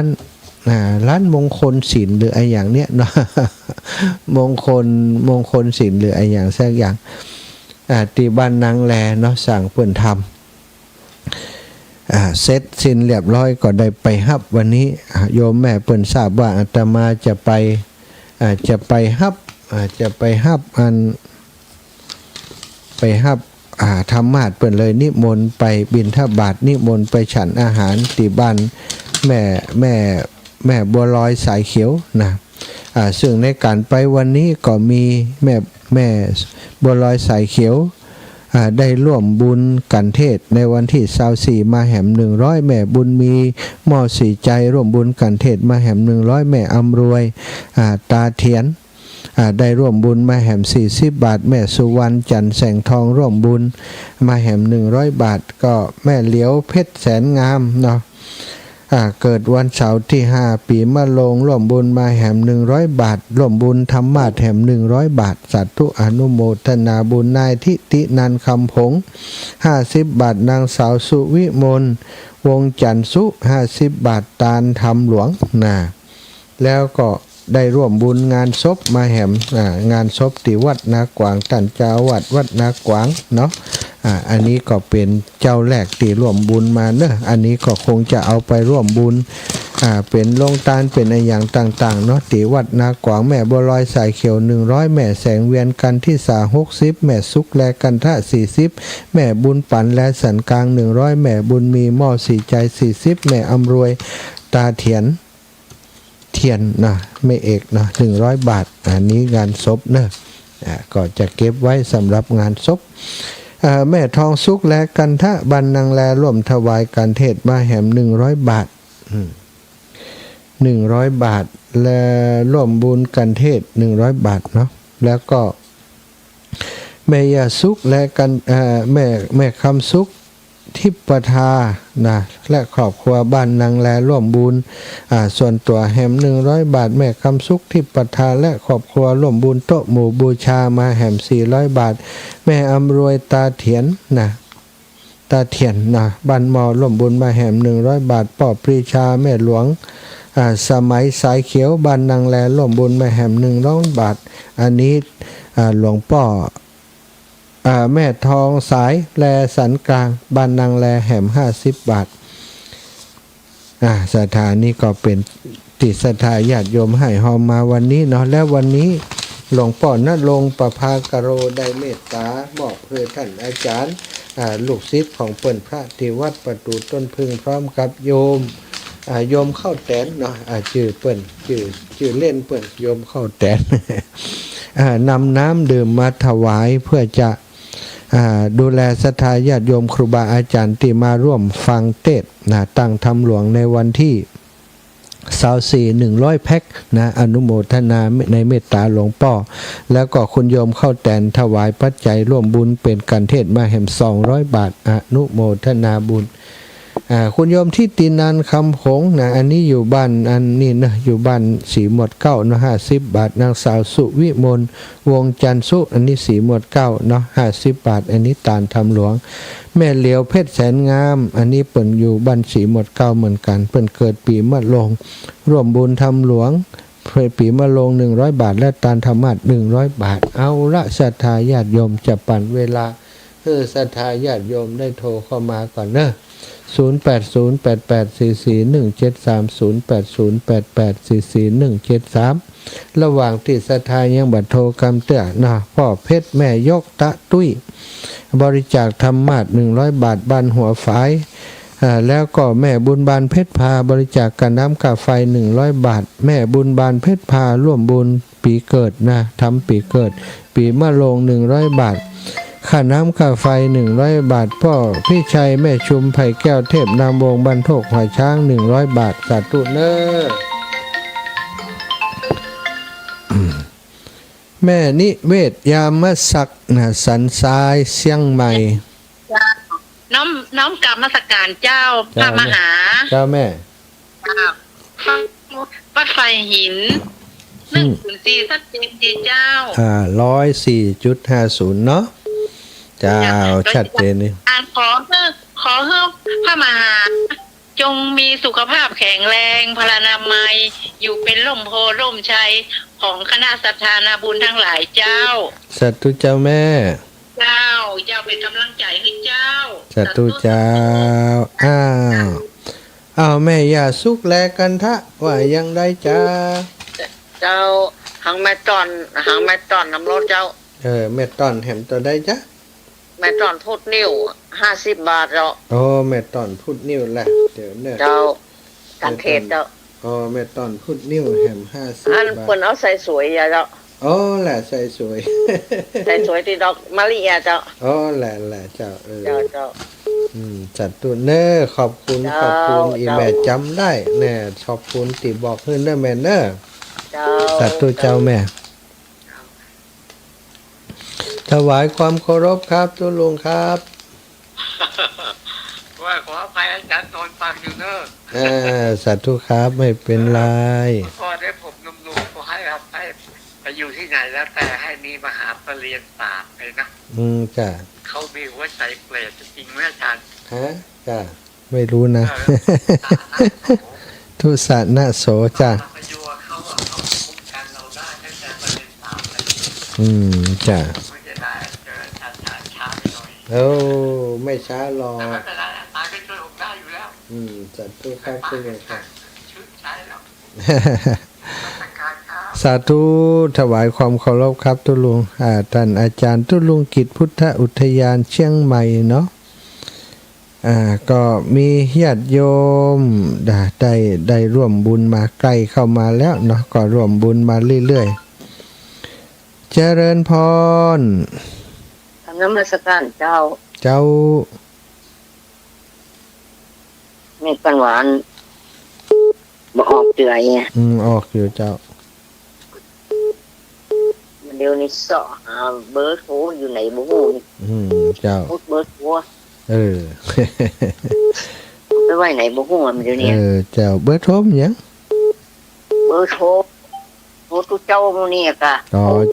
S2: านมงคลศิลป์หรือไออย่างเนี้ยเนาะมงคลศิลป์หรือไออย่างสักอย่างที่บ้านนางแลเนาะสั่งเปิ่นทำเสร็จสิ้นเรียบร้อยก็ได้ไปฮับวันนี้โยมแม่เปิ่นทราบว่าอาตมาจะไปฮับธรรมาสเปิ่นเลยนิมนต์ไปบิณฑบาตนิมนต์ไปฉันอาหารที่บ้านแม่บัวลอยสายเขียวนะซึ่งในการไปวันนี้ก็มีแม่บัวลอยสายเขียวได้ร่วมบุญกันเทศในวันที่24มาแหม100แม่บุญมีหม้อสีใจร่วมบุญกันเทศมาแหม100แม่อำรวยตาเทียนได้ร่วมบุญมาแหม40 บาทแม่สุวรรณจันทร์แสงทองร่วมบุญมาแหม100 บาทก็แม่เหลียวเพชรแสนงามเนาะเกิดวันเสาร์ที่5ปีมะโรงร่วมบุญมาแหม100 บาทร่วมบุญธรรมาสแหม100 บาทสาธุอนุโมทนาบุญนายทิตินันคำผง50 บาทนางสาวสุวิมลวงจันทร์สุ50 บาทตาลธรรมหลวงแล้วก็ได้ร่วมบุญงานศพมาแหมงานศพที่วัดนากวางท่านเจ้าวัดนากวางเนาะอันนี้ก็เป็นเจ้าแรกที่ร่วมบุญมาเนอะอันนี้ก็คงจะเอาไปร่วมบุญเป็นโรงทานเป็นอะไรอย่างต่างๆเนาะที่วัดนากวางแม่บัวลอยสายเขียว100แม่แสงเวียนกันที่สา60แม่สุกแลกันทะ40แม่บุญปันและสันกลาง100แม่บุญมีหม้อสีใจ40แม่อำรวยตาเทียนนะไม่เอกนะ100 บาทอันนี้งานศพเนอะก็จะเก็บไว้สำหรับงานศพแม่ทองสุกและกันทะบันนางแลร่วมถวายการเทศมาแหม100 บาท100 บาทและร่วมบุญกันเทศ100 บาทเนาะแล้วก็แม่ยาสุกและกันแม่คำสุกทิพปทานะและครอบครัวบ้านนางแลร่วมบุญส่วนตัวแหม100 บาทแม่คำสุกทิพปทาและครอบครัวร่วมบุญโต๊ะหมู่บูชามาแหม400 บาทแม่อำรวยตาเทียนนะบ้านมอร่วมบุญมาแหม100 บาทป่อปรีชาแม่หลวงสมัยสายเขียวบ้านนางแลร่วมบุญมาแหม100 บาทอันนี้หลวงพ่อแม่ทองสายแลสันกลางบ้านนางแลแหม50 บาทสถานีก็เป็น ติศรัทธาญาติโยมให้เฮามาวันนี้เนาะแล้ววันนี้หลวงพ่อณรงค์ประภากโรได้เมตตามอบเพื่อท่านอาจารย์ลูกศิษย์ของเปิ้นพระที่วัดประตูต้นพึ่งพร้อมกับโยมโยมเข้าแตนเนาะชื่อเปิ้นชื่อเล่นเปิ้นโยมเข้าแตน นำน้ำดื่มมาถวายเพื่อจะดูแลศรัทธาญาติโยมครูบาอาจารย์ที่มาร่วมฟังเทศน์ตั้งธรรมหลวงในวันที่100 แพ็คอนุโมทนาในเมตตาหลวงพ่อแล้วก็คุณโยมเข้าแตนถวายปัจจัยร่วมบุญเป็นการเทศน์มาแห่ม200 บาทอนุโมทนาบุญคุณโยมที่ตินันคำผงอันนี้อยู่บ้านอันนี้นะอยู่บ้านสีหมวดเก้านะ50 บาทนางสาวสุวิมลวงจันทร์สุอันนี้สีหมวดเก้าเนาะ50 บาทอันนี้ตาลธรรมหลวงแม่เหลียวเพชรแสนงามอันนี้เปิ่นอยู่บ้านสีหมวดเก้าเหมือนกันเปิ่นเกิดปีมะโรงร่วมบุญธรรมหลวงปีมะโรง100 บาทและตาลธรรมาส100 บาทเอาละศรัทธาญาติโยมจะปั่นเวลาศรัทธาญาติโยมได้โทรเข้ามาก่อนเนอะ0808844173 ระหว่างที่ศรัทธายังบัดโทรคำเตือนพ่อเพชรแม่ยกตะตุ้ยบริจาคธรรมาส100 บาทบ้านหัวฝายแล้วก็แม่บุญบานเพชรพาบริจาคกันน้ำกาไฟ100 บาทแม่บุญบานเพชรพาร่วมบุญปีเกิดทำปีเกิดปีมะโรง100 บาทค่าน้ำค่าไฟ100 บาทพ่อพี่ชัยแม่ชุมไผ่แก้วเทพนามวงบันโทกหอยช้าง100 บาทสาธุเนอแม่นิเวศยามศักดิ์สันทรายเชียงใหม่
S3: น้อมกราบนมัสการเจ้าพระมหา
S2: เจ้าแม่
S3: วัดไฟหิน104ชัดเจนดีเจ้า
S2: 104.50เนาะเจ้าชัดเจนนี่
S3: ขอให้พระมหาจงมีสุขภาพแข็งแรงพลานามัยอยู่เป็นร่มโพร่มชัยของคณะศรัทธานาบุญทั้งหลายเจ้า
S2: สาธุเจ้าแม่
S3: เจ้าเป็นกำลังใจให้เจ้า
S2: สาธุเจ้าแม่อย่าสุกแลกันทะว่ายังได้จ้า
S3: เจ้าหังแม่ตอนน้ำรถเจ้า
S2: แม่ตอนแหมตัวได้จ้ะ
S3: แม่ตอนพุดนิ้ว50 บาทเจ้า
S2: แม่ตอนพุดนิ้วแหละเดี๋ยวเนี่ย
S3: เจ้าการเทศเจ้า
S2: แม่ตอนพุดนิ้วแหม50 บาท
S3: เพิ่นเอาใส่สวยอย่าเจ้า
S2: แหละใส่สวย
S3: ใส่สวยที่ดอกมะลิอ่ะเจ้า
S2: แหละเจ้า
S3: เจ้า
S2: จัดตัวเนอขอบคุณอีแม่จำได้แน่ขอบคุณที่บอกเพิ่นเด้อแม่เนอสัตว์ตัวเจ้าแม่ถวายความเคารพครับทุลุงครับ
S3: ว่าขออภัยอาจารย์นอนฟังอยู่เน
S2: อะสัตว์ทุกครับไม่เป็นไร
S3: ก็ได้ผมนุ่มๆก็ให้ครับไปอยู่ที่ไหนแล้วแต่ให้มีมหาปรริญญาศาสตร์เลยนะ
S2: จ้ะ
S3: เขามีหัวใจเปรตจริงไหมอาจารย์
S2: จ้ะไม่รู้นะทุสานะโสจ้ะจ้ะไม่ช้าหรอก
S3: แต่ไม่เป็นไรตายก็ช่วยผมได้อยู่แล้ว
S2: จัดตู้ครับช่วยครับ
S3: ใช่แล้ว
S2: สาธุถวายความเคารพครับตุลุงท่านอาจารย์ตุลุงกิจพุทธอุทยานเชียงใหม่เนาะก็มีญาติโยมได้ร่วมบุญมาใกล้เข้ามาแล้วเนาะก็ร่วมบุญมาเรื่อยๆเจริญพร
S3: นมัสการเจ้าไม่กันหวานบ่ออกเดือยไง
S2: ออกอยู่เจ้า
S3: เดี๋ยวนี้สอเบอร์โทรอยู่ไหนบ่ฮู้นี่
S2: เจ้า
S3: เบอร์โทรไปไว้ไหนบ่ฮู้มันเดี๋ยวนี้
S2: เจ้าเบอร์โทรยัง
S3: เบอร์โทรตุเจ้ามื้อนี้กะ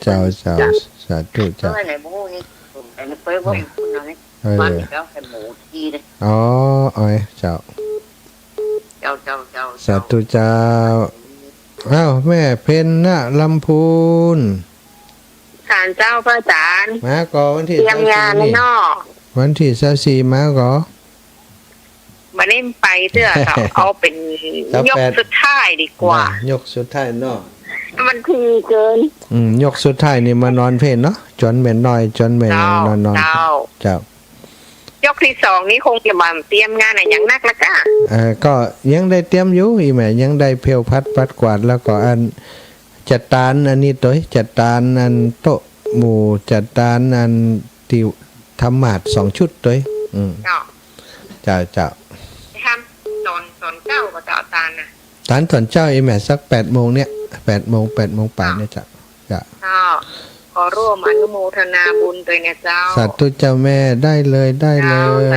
S2: เจ้าสาธุเจ้า
S3: ไว้ไหนบ่ฮู้นี่แต่ไม่เคยว่าคุณน้อยบ้านแล้วให้หมูทีเลย
S2: เจ้าสาธุ
S3: เจ้า
S2: แม่เพ็ญณลำพูน
S3: ศาลเจ้าพระอาจารย์
S2: มาก่อนวันที่
S3: 24นี่วัน
S2: ที่24มาก่อน
S3: มาเล่นไปเตื้อเจ้า เอาเป็นยกสุดท้ายดีกว่า
S2: ยกสุดท้ายเนาะ
S3: มันคือเกิน
S2: ยกสุดท้ายนี่มานอนเพลนเนาะจนแม่นน้อยจนแม่นนอน
S3: เจ้าย
S2: ก
S3: ที่สองนี้คงจะมาเตรียมงานอะไรอย่างนักละก้า
S2: ก็ยังได้เตรียมอยู่อีแม่ยังได้เพลพัดปัดกวาดแล้วก็อันจัดตานอันนี้ตัวจัดตานอันโต๊ะหมู่จัดตานอันที่ทำหมาด2 ชุดตัวเจ้า
S3: ทำตอนเก้าก็จะเอาตาลนะ
S2: ตานตอนเจ้าอีแม่สัก8 โมงเนี่ย8 โมงป่านเนี่ยเจ้า
S3: ขอร่วมอนุโมทนาบุญด้วยนะเจ้า
S2: สาธุเจ้าแม่ได้เลย
S3: สา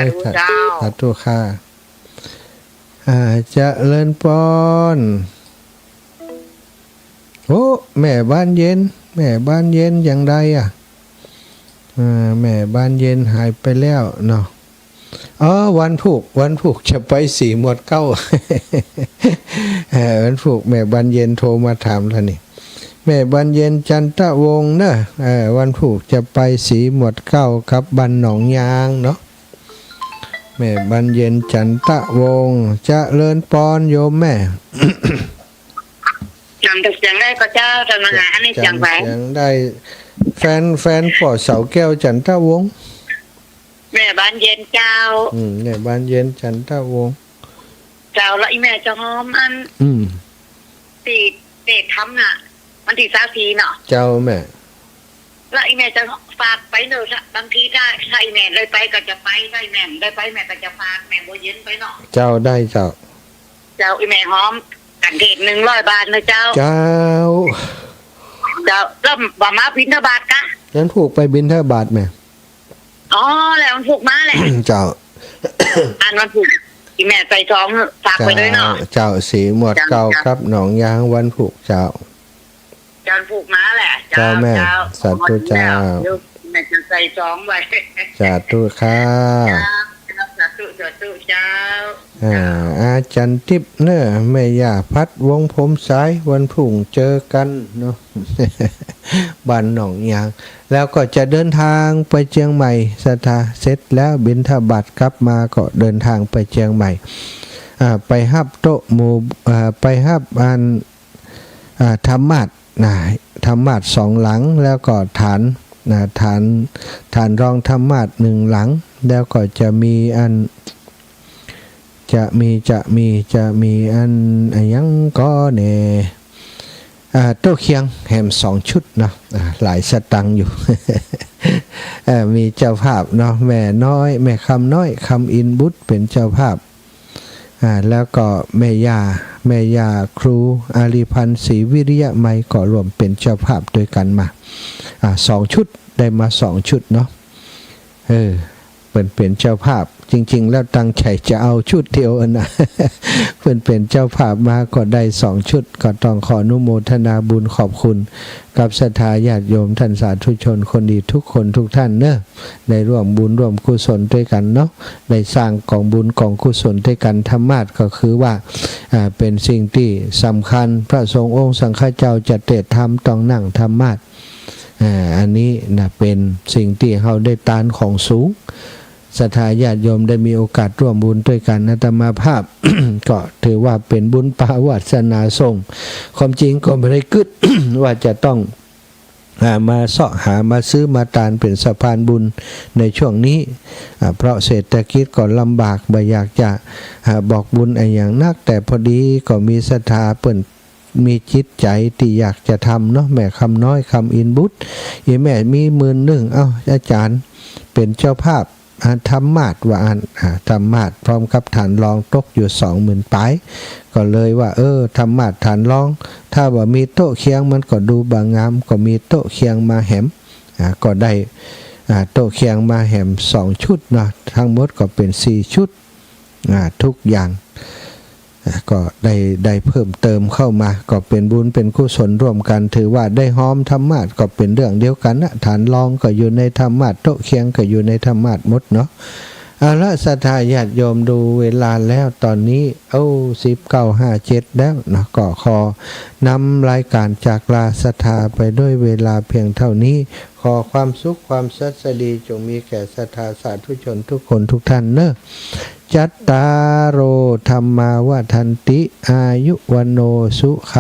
S3: ธุเจ้า
S2: สาธุค่ะเจริญพรโอ้แม่บ้านเย็นอย่างใดแม่บ้านเย็นหายไปแล้วเนาะวันผูกจะไป4 หมวด 9 วันผูกแม่บ้านเย็นโทรมาถามแล้วนี่แม่บ้านเย็นจันทวงศ์เนอะวันผูกจะไป4 หมวด 9ครับบ้านหนองยางเนาะแม่บ้านเย็นจันทวงศ์จะเลินปอนโยมแม่
S3: จำเสียงได้ก็เจ้าจะมาหาในเสียงแหวน
S2: ยังได้แฟนปอเสาแก้วจันทวงศ์
S3: แม่บ้านเย็นเจ้า
S2: แม่บ้านเย็นจันทวงศ์
S3: เจ้าแล้วอีแม่จะหอมอันตีทำน่ะมันตี30เนาะ
S2: เจ้าแม่
S3: แล้วอีแม่จะฝากไปเนอะบางทีได้ถ้าอีแม่เลยไปก็จะไปได้แม่ได้ไปแม่ก็จะฝากแม่โบเย็นไปเนาะ
S2: เจ้าได้เจ้า
S3: อีแม่หอมกันเทศ100 บาทนะเจ้าแล้วบ่มาบิณฑบาตกะ
S2: งั้นผูกไปบิณฑบาตแม่
S3: แล้วมันผูกมาแหละ
S2: เจ้า
S3: อันมันผูกอีแม่ใส่ท้องฝากไปด้วยเนาะ
S2: เจ้า4 หมวด 9ครับหนองยางวันผูกเจ้า
S3: ผูกมาแหละ
S2: เจ้าแม่สาธุเจ้า
S3: แม่จะใส่ท้องไว้
S2: สาธุค่ะ
S3: สาธุเจ้า
S2: อาจารย์ทิพย์เนอะแม่ย่าพัดวงผมสายวันพุ่งเจอกันเนาะ บ้านหนองยางแล้วก็จะเดินทางไปเชียงใหม่สถาเสร็จแล้วบิณฑบาตกลับมาก็เดินทางไปเชียงใหม่ไปฮับโต๊ะหมู่ไปฮับอันธรรมาสธรรมาส2 หลังแล้วก็ฐานรองธรรมาส1 หลังแล้วก็จะมีอันจะมีอันยังก็เนี่ยโต๊ะเคียงแฮม2 ชุดเนาะหลายสตังค์อยู่ มีเจ้าภาพเนาะแม่น้อยแม่คำน้อยคำอินบุตรเป็นเจ้าภาพแล้วก็แม่ย่าครูอารีพันธ์ศรีวิริยะไมยก็รวมเป็นเจ้าภาพด้วยกันมา2 ชุดได้มา2 ชุดเนาะเป็นเจ้าภาพจริงๆแล้วตั้งใจจะเอาชุดเดียวนะเป็นเจ้าภาพมาก็ได้2 ชุดก็ต้องขออนุโมทนาบุญขอบคุณกับศรัทธาญาติโยมท่านสาธุชนคนดีทุกคนทุกท่านเนอะได้ร่วมบุญร่วมกุศลด้วยกันเนาะได้สร้างกองบุญกองกุศลด้วยกันธรรมาสก็คือว่าเป็นสิ่งที่สำคัญพระสงฆ์องค์สังฆเจ้าจะเทศน์ธรรมต้องนั่งธรรมาสอันนี้นะเป็นสิ่งที่เขาได้ตานของสูงศรัทธาญาติโยมได้มีโอกาสร่วมบุญด้วยกันอาตมาภาพ ก็ถือว่าเป็นบุญปาวาสนาส่งความจริงก็ไม่ได้กึด ว่าจะต้องมาเสาะหามาซื้อมาตานเป็นสะพานบุญในช่วงนี้เพราะเศรษฐกิจก็ลำบากไม่อยากจะบอกบุญอย่างนักแต่พอดีก็มีศรัทธาเปิ่นมีจิตใจที่อยากจะทำเนาะแม่คำน้อยคำอินบุตรแม่มี11,000อาจารย์เป็นเจ้าภาพธรรมาสว่าธรรมาสพร้อมกับฐานรองตกอยู่ 20,000 ปลายก็เลยว่าธรรมาสฐานรองถ้าว่ามีโต๊ะเคียงมันก็ดูบางงามก็มีโต๊ะเคียงมาแหมก็ได้โต๊ะเคียงมาแหม2 ชุดเนาะทั้งหมดก็เป็น4 ชุดทุกอย่างก็ได้เพิ่มเติมเข้ามาก็เป็นบุญเป็นกุศลร่วมกันถือว่าได้หอมธรรมาสก็เป็นเรื่องเดียวกันนะฐานรองก็อยู่ในธรรมาสโต๊ะเคียงก็อยู่ในธรรมาสหมดเนาะละศรัทธาญาติโยมดูเวลาแล้วตอนนี้19:57แล้วนะก็ขอนำรายการจากลาศรัทธาไปด้วยเวลาเพียงเท่านี้ขอความสุขความสัสดีจงมีแก่ศรัทธาสาธุชนทุกคนทุกท่านเนอะ จัตตารโอธรรมาวทันติอายุวันโนสุขัง